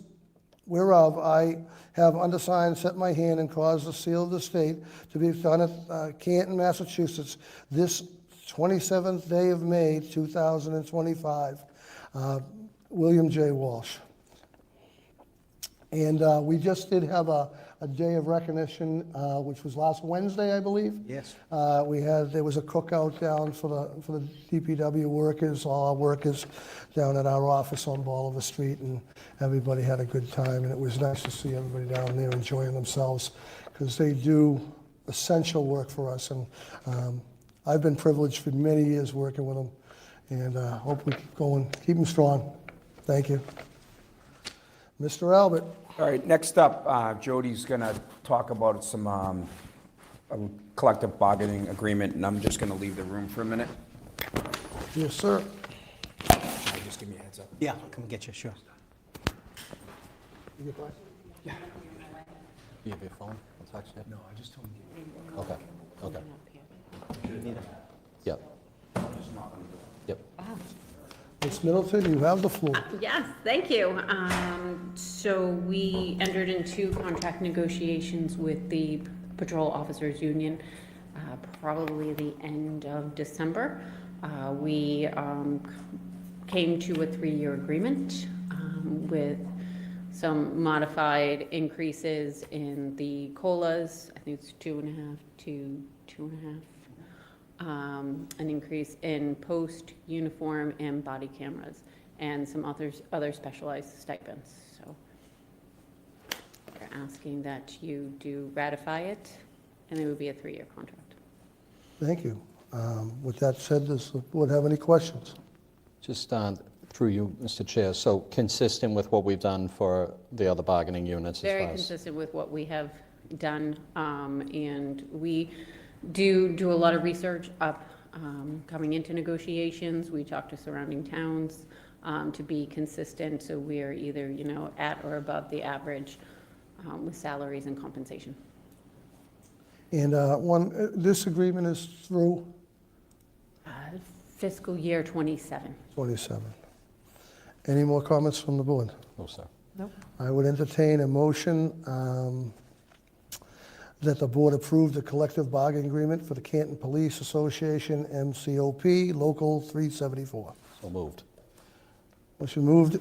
whereof I have undersigned, set my hand, and caused the seal of the state to be done at Canton, Massachusetts, this 27th day of May, 2025. William J. Walsh. And we just did have a day of recognition, which was last Wednesday, I believe. Yes. There was a cookout down for the DPW workers, all our workers down at our office on Bolivar Street, and everybody had a good time, and it was nice to see everybody down there enjoying themselves, because they do essential work for us, and I've been privileged for many years working with them, and hope we keep going, keep them strong. Thank you. Mr. Albert. All right, next up, Jody's going to talk about some a collective bargaining agreement, and I'm just going to leave the room for a minute. Yes, sir. Just give me a heads up. Yeah, I'll come get you, sure. You get by? You have your phone? I'll text you. No, I just told you. Okay, okay. Yep. Yep. Ms. Middleton, you have the floor. Yes, thank you. So we entered into contract negotiations with the Patrol Officers Union probably the end of December. We came to a 3-year agreement with some modified increases in the COLAs. I think it's 2.5 to 2.5. An increase in post, uniform, and body cameras, and some other specialized stipends. So we're asking that you do ratify it, and it would be a 3-year contract. Thank you. With that said, does the board have any questions? Just through you, Mr. Chair, so consistent with what we've done for the other bargaining units as Very far as... consistent with what we have done, and we do a lot of research up coming into negotiations. We talk to surrounding towns to be consistent, so we're either at or above the average with salaries and compensation. And this agreement is through Fiscal year 27. 27. Any more comments from the board? No, sir. Nope. I would entertain a motion that the board approve the collective bargaining agreement for the Canton Police Association, MCOP, Local 374. So moved. Motion moved.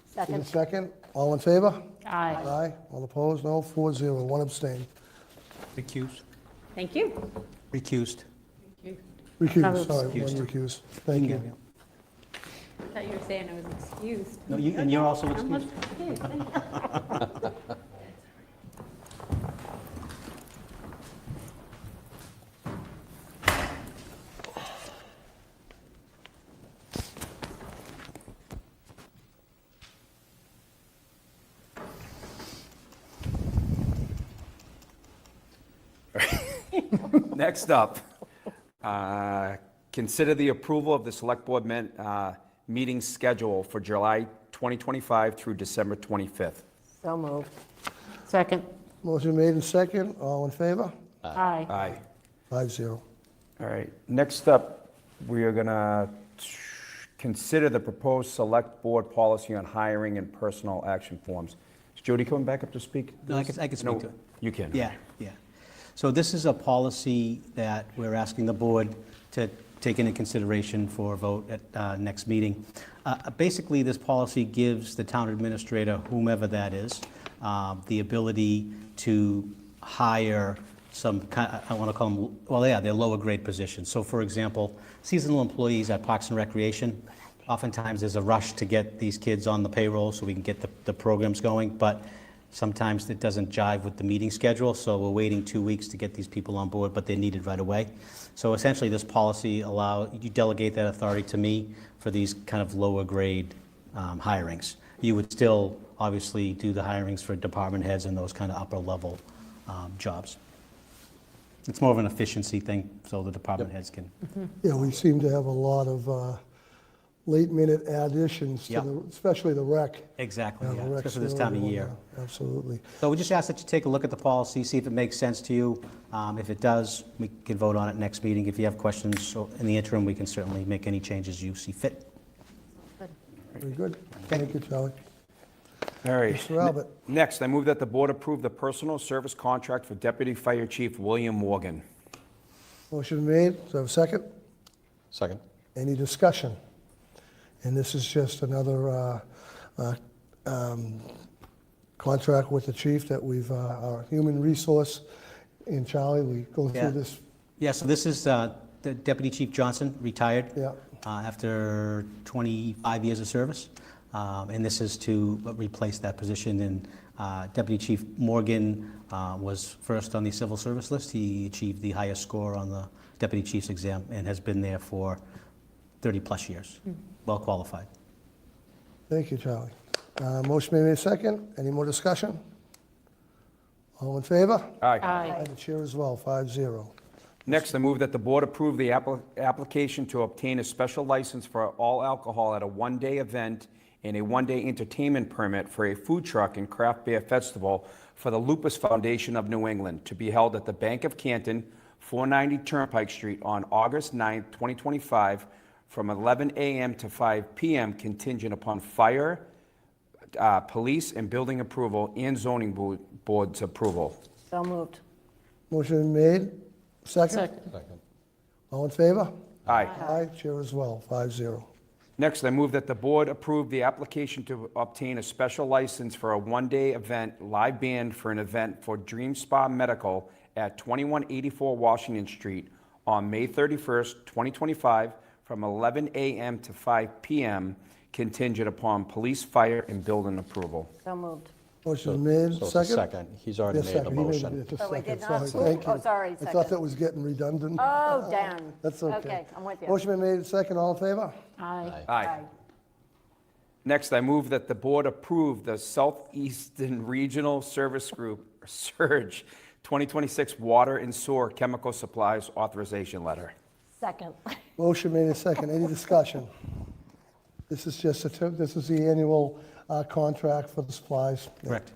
Second. Second. All in favor? Aye. Aye. All opposed? No. 4-0. One abstain. Recused. Thank you. Recused. Recused, sorry, Recused. one recused. Thank you. I thought you were saying I was excused. No, and you're also I'm excused. excused. Thank you. Next up, consider the approval of the Select Board meeting schedule for July 2025 through December 25th. So moved. Second. Motion made and second. All in favor? Aye. Aye. 5-0. All right, next up, we are going to consider the proposed Select Board policy on hiring and personal action forms. Is Jody coming back up to speak? No, I can speak to it. You can. Yeah. So this is a policy that we're asking the board to take into consideration for a vote at next meeting. Basically, this policy gives the town administrator, whomever that is, the ability to hire some kind, I want to call them, well, yeah, they're lower grade positions. So for example, seasonal employees at Parks and Recreation, oftentimes there's a rush to get these kids on the payroll so we can get the programs going, but sometimes it doesn't jive with the meeting schedule, so we're waiting 2 weeks to get these people on board, but they're needed right away. So essentially, this policy you delegate that authority to me for these kind of lower grade hirings. You would still obviously do the hirings for department heads and those kind of upper level jobs. It's more of an efficiency thing, so the department heads can. Yeah, we seem to have a lot of late-minute additions, to especially the rec. Exactly, The rec's especially this the time of only year. one, Absolutely. So we just ask that you take a look at the policy, see if it makes sense to you. If it does, we can vote on it next meeting. If you have questions, so in the interim, we can certainly make any changes you see fit. Very good. Thank you, Charlie. All right. Mr. Albert. Next, I move that the board approve the personal service contract for Deputy Fire Chief William Morgan. Motion made. Do I have a second? Second. Any discussion? And this is just another contract with the chief that we've, our human resource, and Charlie, we go Yeah. through this. Yeah, so this is the Deputy Chief Johnson, retired. Yeah. After 25 years of service. And this is to replace that position. And Deputy Chief Morgan was first on the civil service list. He achieved the highest score on the Deputy Chief's exam and has been there for 30-plus years. Well qualified. Thank you, Charlie. Motion made in second. Any more discussion? All in favor? Aye. Aye. The chair as well, 5-0. Next, I move that the board approve the application to obtain a special license for all alcohol at a one-day event and a one-day entertainment permit for a food truck and craft beer festival for the Lupus Foundation of New England to be held at the Bank of Canton, 490 Turnpike Street on August 9, 2025, from 11 a.m. to 5 p.m., contingent upon fire, police, and building approval and zoning board's approval. So moved. Motion made. Second? All in favor? Aye. Aye, chair as well, 5-0. Next, I move that the board approve the application to obtain a special license for a one-day event live band for an event for Dream Spa Medical at 2184 Washington Street on May 31st, 2025, from 11 a.m. to 5 p.m., contingent upon police, fire, and building approval. So moved. Motion made. So it's a Second? second. He's already Yes, made the second. He made motion. it. Just Oh, I second. did not? Sorry, thank you. Oh, sorry, I thought second. that was getting redundant. Oh, damn. That's okay. Okay, I'm with you. Motion been made second. All in favor? Aye. Aye. Next, I move that the board approve the Southeastern Regional Service Group, SURGE, 2026 Water and Sewer Chemical Supplies Authorization Letter. Second. Motion made second. Any discussion? This is just this is the annual contract for the supplies. Correct.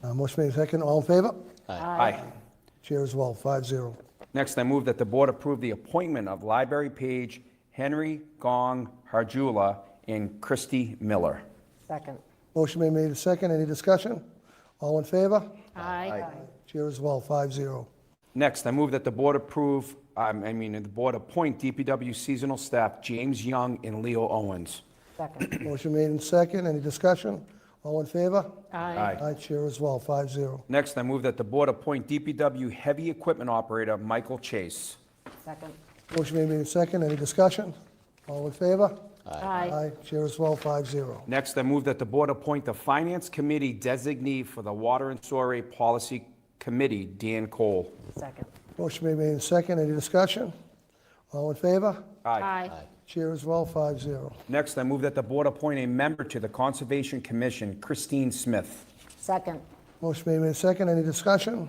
Motion made second. All in favor? Aye. Chair as well, 5-0. Next, I move that the board approve the appointment of library page Henry Gong Harjula and Christy Miller. Second. Motion made second. Any discussion? All in favor? Aye. Chair as well, 5-0. Next, I move that the board approve, the board appoint DPW seasonal staff James Young and Leo Owens. Second. Motion made second. Any discussion? All in favor? Aye. Aye, chair as well, 5-0. Next, I move that the board appoint DPW heavy equipment operator Michael Chase. Second. Motion made second. Any discussion? All in favor? Aye. Aye, chair as well, 5-0. Next, I move that the board appoint the finance committee designee for the water and sewer policy committee, Dan Cole. Second. Motion made second. Any discussion? All in favor? Aye. Chair as well, 5-0. Next, I move that the board appoint a member to the Conservation Commission, Christine Smith. Second. Motion made second. Any discussion?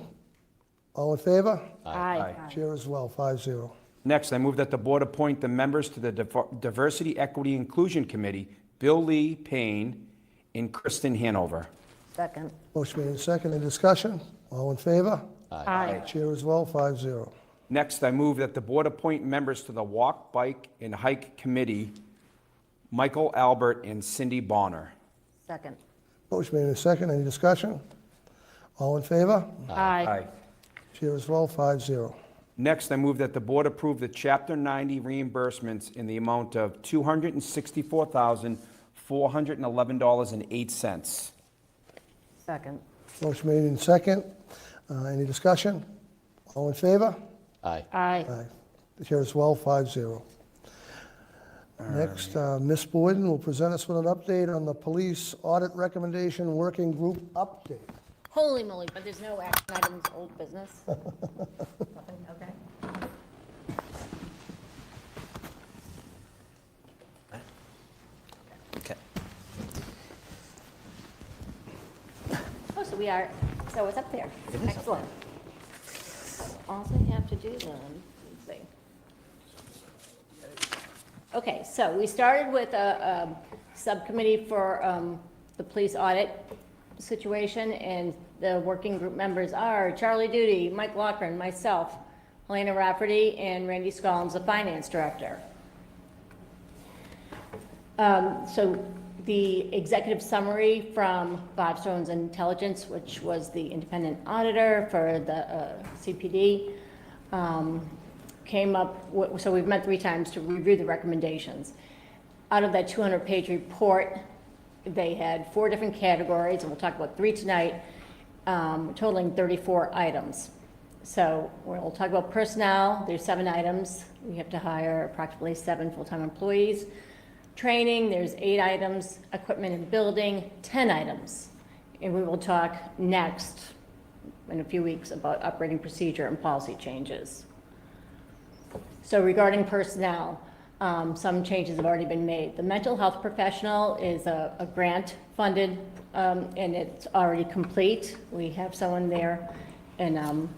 All in favor? Aye. Chair as well, 5-0. Next, I move that the board appoint the members to the Diversity, Equity, Inclusion Committee, Bill Lee Payne and Kristen Hanover. Second. Motion made second. Any discussion? All in favor? Aye. Chair as well, 5-0. Next, I move that the board appoint members to the Walk, Bike, and Hike Committee, Michael Albert and Cindy Bonner. Second. Motion made second. Any discussion? All in favor? Aye. Chair as well, 5-0. Next, I move that the board approve the Chapter 90 reimbursements in the amount of $264,411.08. Second. Motion made in second. Any discussion? All in favor? Aye. Aye. Aye. The chair as well, 5-0. Next, Ms. Boyden will present us with an update on the police audit recommendation working group update. Holy moly, but there's no action items, old business? Nothing, okay. Okay. Oh, so it's up there. Excellent. All I have to do then, let's see. Okay, so we started with a subcommittee for the police audit situation, and the working group members are Charlie Duty, Mike Lochran, myself, Helena Rafferty, and Randy Scollins, the finance director. So the executive summary from Bob Stone's Intelligence, which was the independent auditor for the CPD, came up, so we've met 3 times to review the recommendations. Out of that 200-page report, They had 4 different categories, and we'll talk about 3 tonight, totaling 34 items. So we'll talk about personnel. There's 7 items. We have to hire approximately 7 full-time employees. Training, there's 8 items. Equipment and building, 10 items. And we will talk next in a few weeks about operating procedure and policy changes. So regarding personnel, some changes have already been made. The mental health professional is a grant funded, and it's already complete. We have someone there, and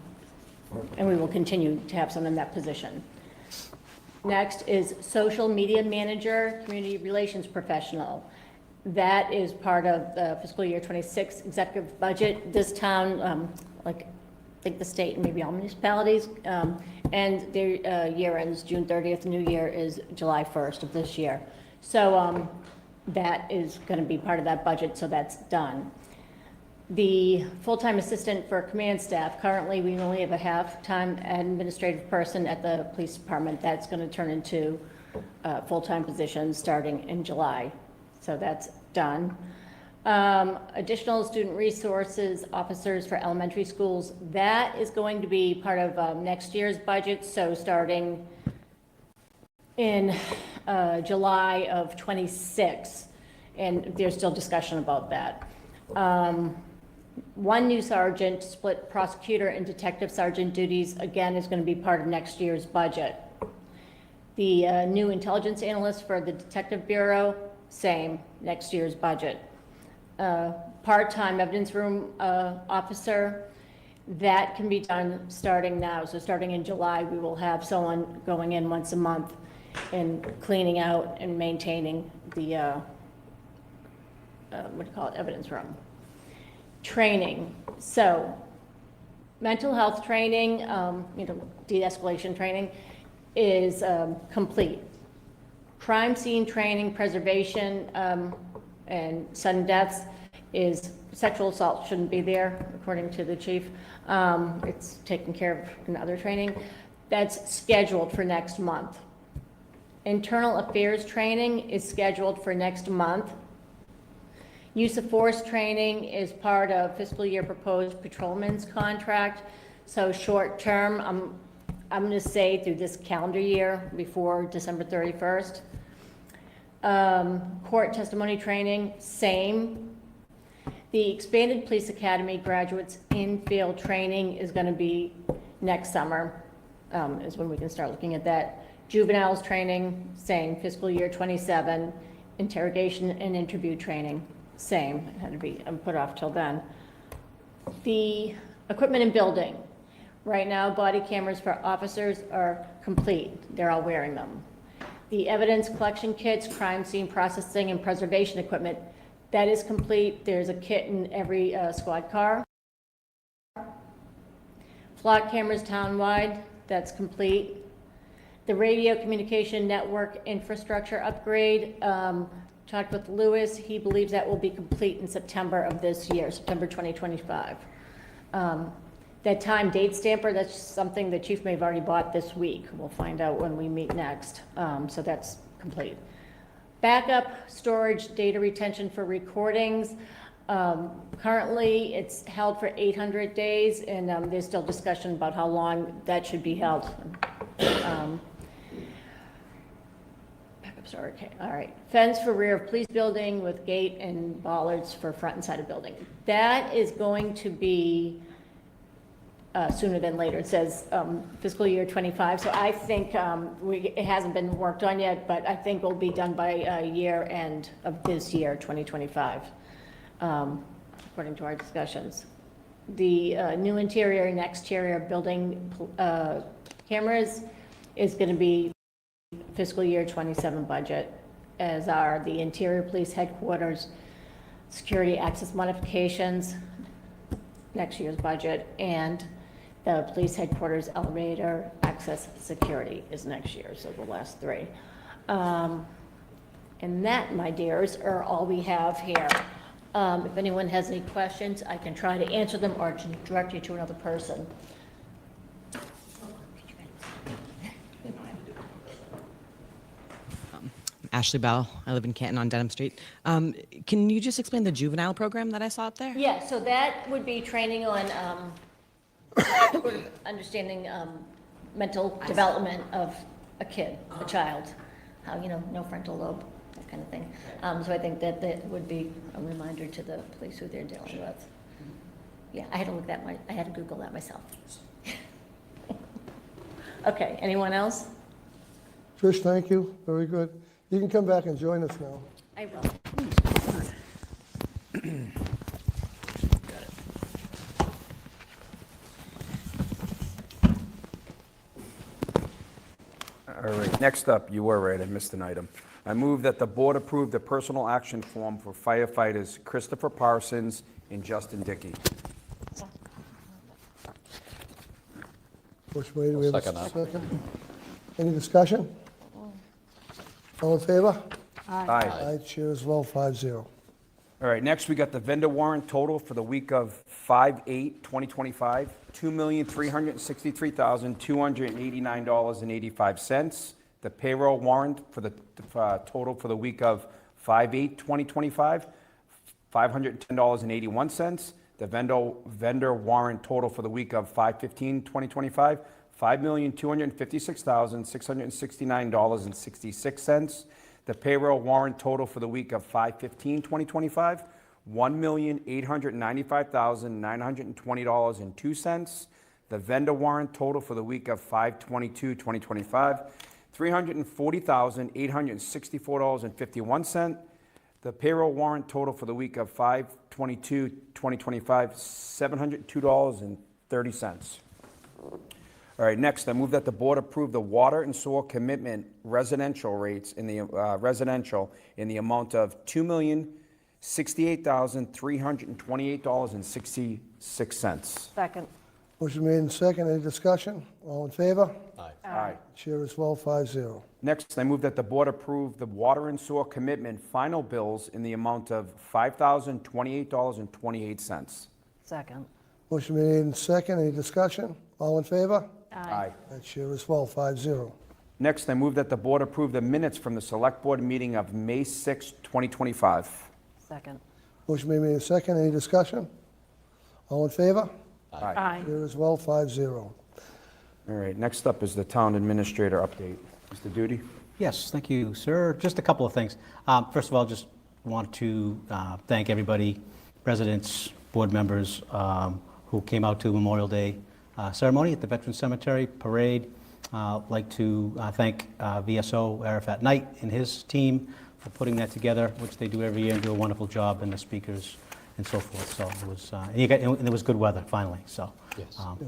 we will continue to have someone in that position. Next is social media manager, community relations professional. That is part of the fiscal year 26 executive budget. This town, like I think the state and maybe all municipalities, and their year ends June 30th. New year is July 1st of this year. So that is going to be part of that budget, so that's done. The full-time assistant for command staff, currently we only have a half-time administrative person at the police department. That's going to turn into a full-time position starting in July. So that's done. Additional student resources officers for elementary schools, that is going to be part of next year's budget. So starting in July of 26, and there's still discussion about that. 1 new sergeant, split prosecutor and detective sergeant duties, again, is going to be part of next year's budget. The new intelligence analyst for the Detective Bureau, same, next year's budget. Part-time evidence room officer, that can be done starting now. So starting in July, we will have someone going in once a month and cleaning out and maintaining the, evidence room. Training. So mental health training, de-escalation training is complete. Crime scene training, preservation, and sudden deaths is sexual assault shouldn't be there, according to the chief. It's taken care of in other training. That's scheduled for next month. Internal affairs training is scheduled for next month. Use of force training is part of fiscal year proposed patrolman's contract. So short term, I'm going to say through this calendar year before December 31st. Court testimony training, same. The expanded police academy graduates in-field training is going to be next summer, is when we can start looking at that. Juveniles training, same, fiscal year 27. Interrogation and interview training, same, it had to be put off till then. The equipment and building. Right now, body cameras for officers are complete. They're all wearing them. The evidence collection kits, crime scene processing and preservation equipment, that is complete. There's a kit in every squad car. Flock cameras townwide, that's complete. The radio communication network infrastructure upgrade, talked with Lewis. He believes that will be complete in September of this year, September 2025. That time date stamper, that's something the chief may have already bought this week. We'll find out when we meet next. So that's complete. Backup storage data retention for recordings. Currently, it's held for 800 days, and there's still discussion about how long that should be held. Sorry, okay, all right. Fence for rear of police building with gate and bollards for front and side of building. That is going to be sooner than later. It says fiscal year 25. So I think it hasn't been worked on yet, but I think it'll be done by year end of this year, 2025, according to our discussions. The new interior and exterior building cameras is going to be fiscal year 27 budget, as are the interior police headquarters, security access modifications, next year's budget, and the police headquarters elevator access security is next year, so the last 3. And that, my dears, are all we have here. If anyone has any questions, I can try to answer them or to direct you to another person. Ashley Bell. I live in Canton on Dedham Street. Can you just explain the juvenile program that I saw up there? Yeah, so that would be training on sort of understanding mental development of a kid, a child, how, no frontal lobe, that kind of thing. So I think that would be a reminder to the police who they're dealing with. Yeah, I had to Google that myself. Okay, anyone else? Trish, thank you. Very good. You can come back and join us now. I will. All right, next up, you were right, I missed an item. I move that the board approve the personal action form for firefighters Christopher Parsons and Justin Dickey. Which way do we have a Second that. second? Any discussion? All in favor? Aye. Aye, chair as well, 5-0. All right, next we got the vendor warrant total for the week of 5/8/2025, $2,363,289.85. The payroll warrant for the total for the week of 5/8/2025, $510.81. The vendor warrant total for the week of 5/15/2025, $5,256,669.66. The payroll warrant total for the week of 5/15/2025, $1,895,920.02. The vendor warrant total for the week of 5/22/2025, $340,864.51. The payroll warrant total for the week of 5/22/2025, $702.30. All right, next, I move that the board approve the water and sewer commitment residential rates in the residential in the amount of $2,068,328.66. Second. Motion made and second. Any discussion? All in favor? Aye. Chair as well, 5-0. Next, I move that the board approve the water and sewer commitment final bills in the amount of $5,028.28. Second. Motion made and second. Any discussion? All in favor? Aye. Chair as well, 5-0. Next, I move that the board approve the minutes from the select board meeting of May 6, 2025. Second. Motion made and second. Any discussion? All in favor? Aye. Chair as well, 5-0. All right, next up is the town administrator update. Mr. Duty? Yes, thank you, sir. Just a couple of things. First of all, just want to thank everybody, residents, board members who came out to Memorial Day ceremony at the Veterans Cemetery Parade. Like to thank VSO Arafat Knight and his team for putting that together, which they do every year and do a wonderful job, and the speakers and so forth. So it was, and there was good weather finally. So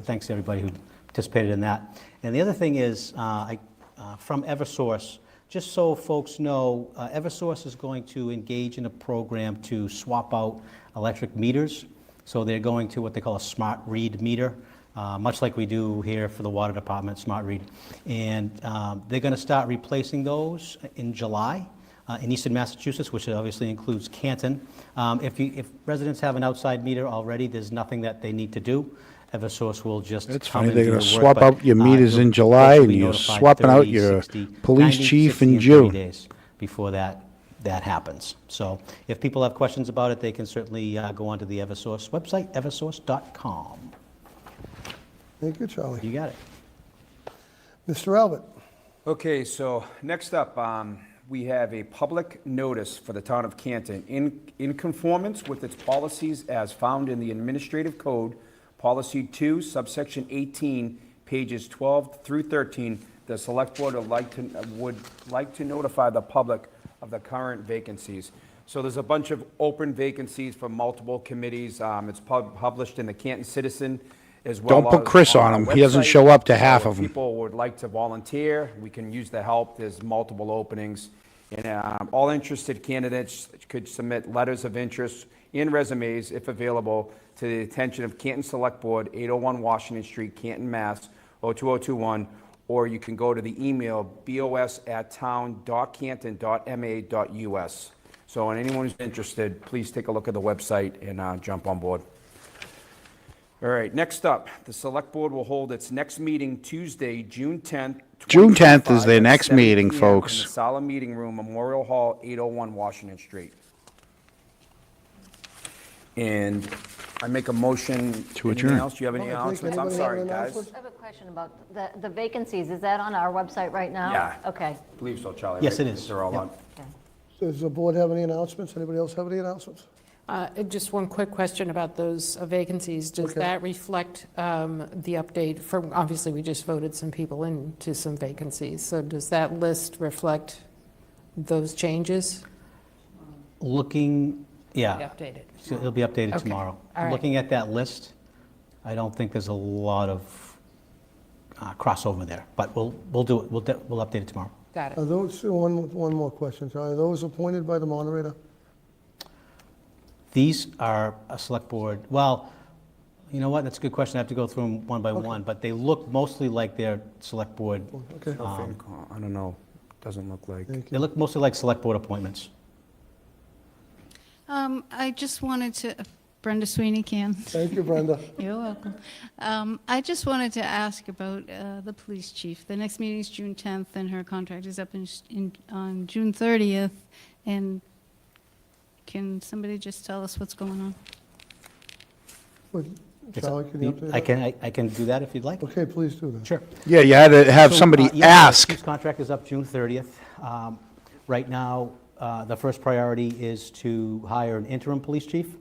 thanks to everybody who participated in that. And the other thing is, from Eversource, just so folks know, Eversource is going to engage in a program to swap out electric meters. So they're going to what they call a smart read meter, much like we do here for the water department, smart read. And they're going to start replacing those in July in eastern Massachusetts, which obviously includes Canton. If residents have an outside meter already, there's nothing that they need to do. Eversource will just It's come funny, and they're do going the to work, swap but, out your meters in you'll July, basically and be you're notified swapping out 30, your 60, police 90, chief 60, in and 30 June. days before that happens. So if people have questions about it, they can certainly go onto the Eversource website, eversource.com. Thank you, Charlie. You got it. Mr. Albert? Okay, so next up, we have a public notice for the town of Canton. In conformance with its policies as found in the Administrative Code, Policy 2, subsection 18, pages 12 through 13, the Select Board would like to notify the public of the current vacancies. So there's a bunch of open vacancies for multiple committees. It's published in the Canton Citizen as well. Don't put Chris on our him. He doesn't website. show up to half So of if them. people would like to volunteer, we can use the help. There's multiple openings. And all interested candidates could submit letters of interest and resumes, if available, to the attention of Canton Select Board, 801 Washington Street, Canton, Mass. 02021, or you can go to the email bos@town.canton.ma.us. So, and anyone who's interested, please take a look at the website and jump on board. All right, next up, the Select Board will hold its next meeting Tuesday, June 10th, June 10th is their 2025 at next 7 meeting, p.m. folks. In the Sala Meeting Room, Memorial Hall, 801 Washington Street. And I make a motion. To Anything adjourn. else? Do you have any I think announcements? I'm anybody have sorry, any guys. announcements? I have a question about the vacancies. Is that on our website right now? Yeah. Okay. I believe so, Charlie. Yes, right? it is. They're all Yep. on. Does the board have any announcements? Anybody else have any announcements? Just one quick question about those vacancies. Does Okay. that reflect the update from, obviously, we just voted some people into some vacancies. So does that list reflect those changes? Looking, yeah. Updated. So it'll be updated Okay. tomorrow. All right. Looking at that list, I don't think there's a lot of crossover there, but we'll do it. We'll update it tomorrow. Got it. Are those, one more question, Charlie. Are those appointed by the moderator? These are a select board, well, you know what, that's a good question. I have to go through them one by one, but they look mostly like they're select board. Okay. I don't know. Doesn't look like. Thank They you. look mostly like select board appointments. I just wanted to, Brenda Sweeney can. Thank you, Brenda. You're welcome. I just wanted to ask about the police chief. The next meeting is June 10th, and her contract is up on June 30th. And can somebody just tell us what's going on? Charlie, can you update I that? I can do that if you'd like. Okay, please do that. Sure. Yeah, you had to have So, somebody yeah, ask. The chief's contract is up June 30th. Right now, the first priority is to hire an interim police chief,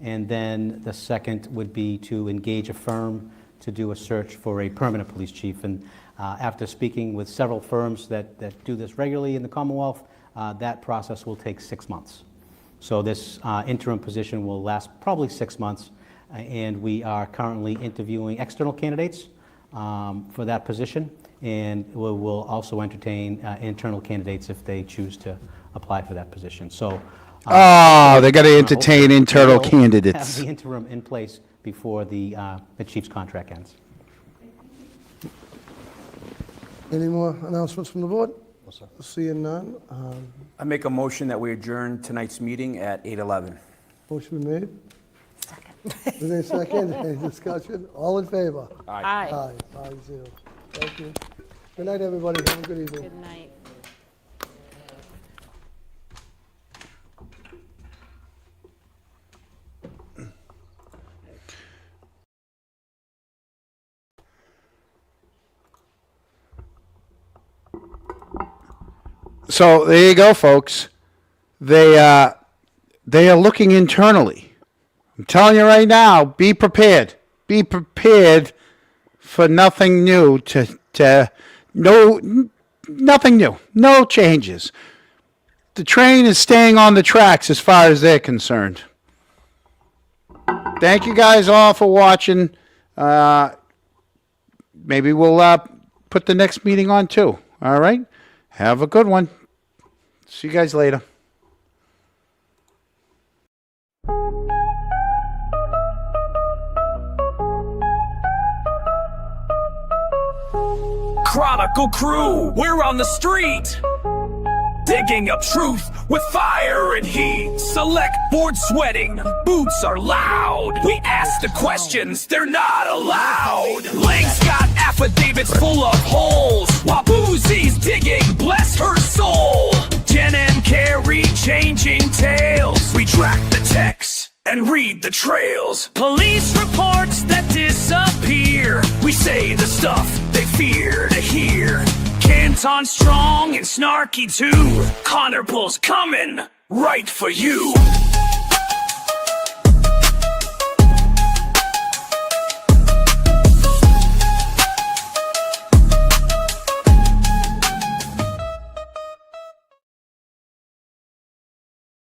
and then the second would be to engage a firm to do a search for a permanent police chief. And after speaking with several firms that do this regularly in the Commonwealth, that process will take 6 months. So this interim position will last probably 6 months, and we are currently interviewing external candidates for that position, and we will also entertain internal candidates if they choose to apply for that position. So. They got to entertain internal we'll candidates. Have the interim in place before the chief's contract ends. Any more announcements from the board? Seeing none. I make a motion that we adjourn tonight's meeting at 8:11. Motion been made? Second. Is there a second? Any discussion? All in favor? Aye. Aye. Aye, 5-0. Thank you. Good night, everybody. Have a good evening. Good night. So there you go, folks. They are looking internally. I'm telling you right now, be prepared. Be prepared for nothing new nothing new. No changes. The train is staying on the tracks as far as they're concerned. Thank you guys all for watching. Maybe we'll put the next meeting on too. All right? Have a good one. See you guys later. Chronicle crew, we're on the street, digging up truth with fire and heat. Select board sweating, boots are loud. We ask the questions, they're not allowed. Lang's got affidavits full of holes, while Boozy's digging, bless her soul. Jen and Carrie changing tales. We track the texts and read the trails. Police reports that disappear. We say the stuff they fear to hear. Canton strong and snarky too. Connor Bull's coming right for you.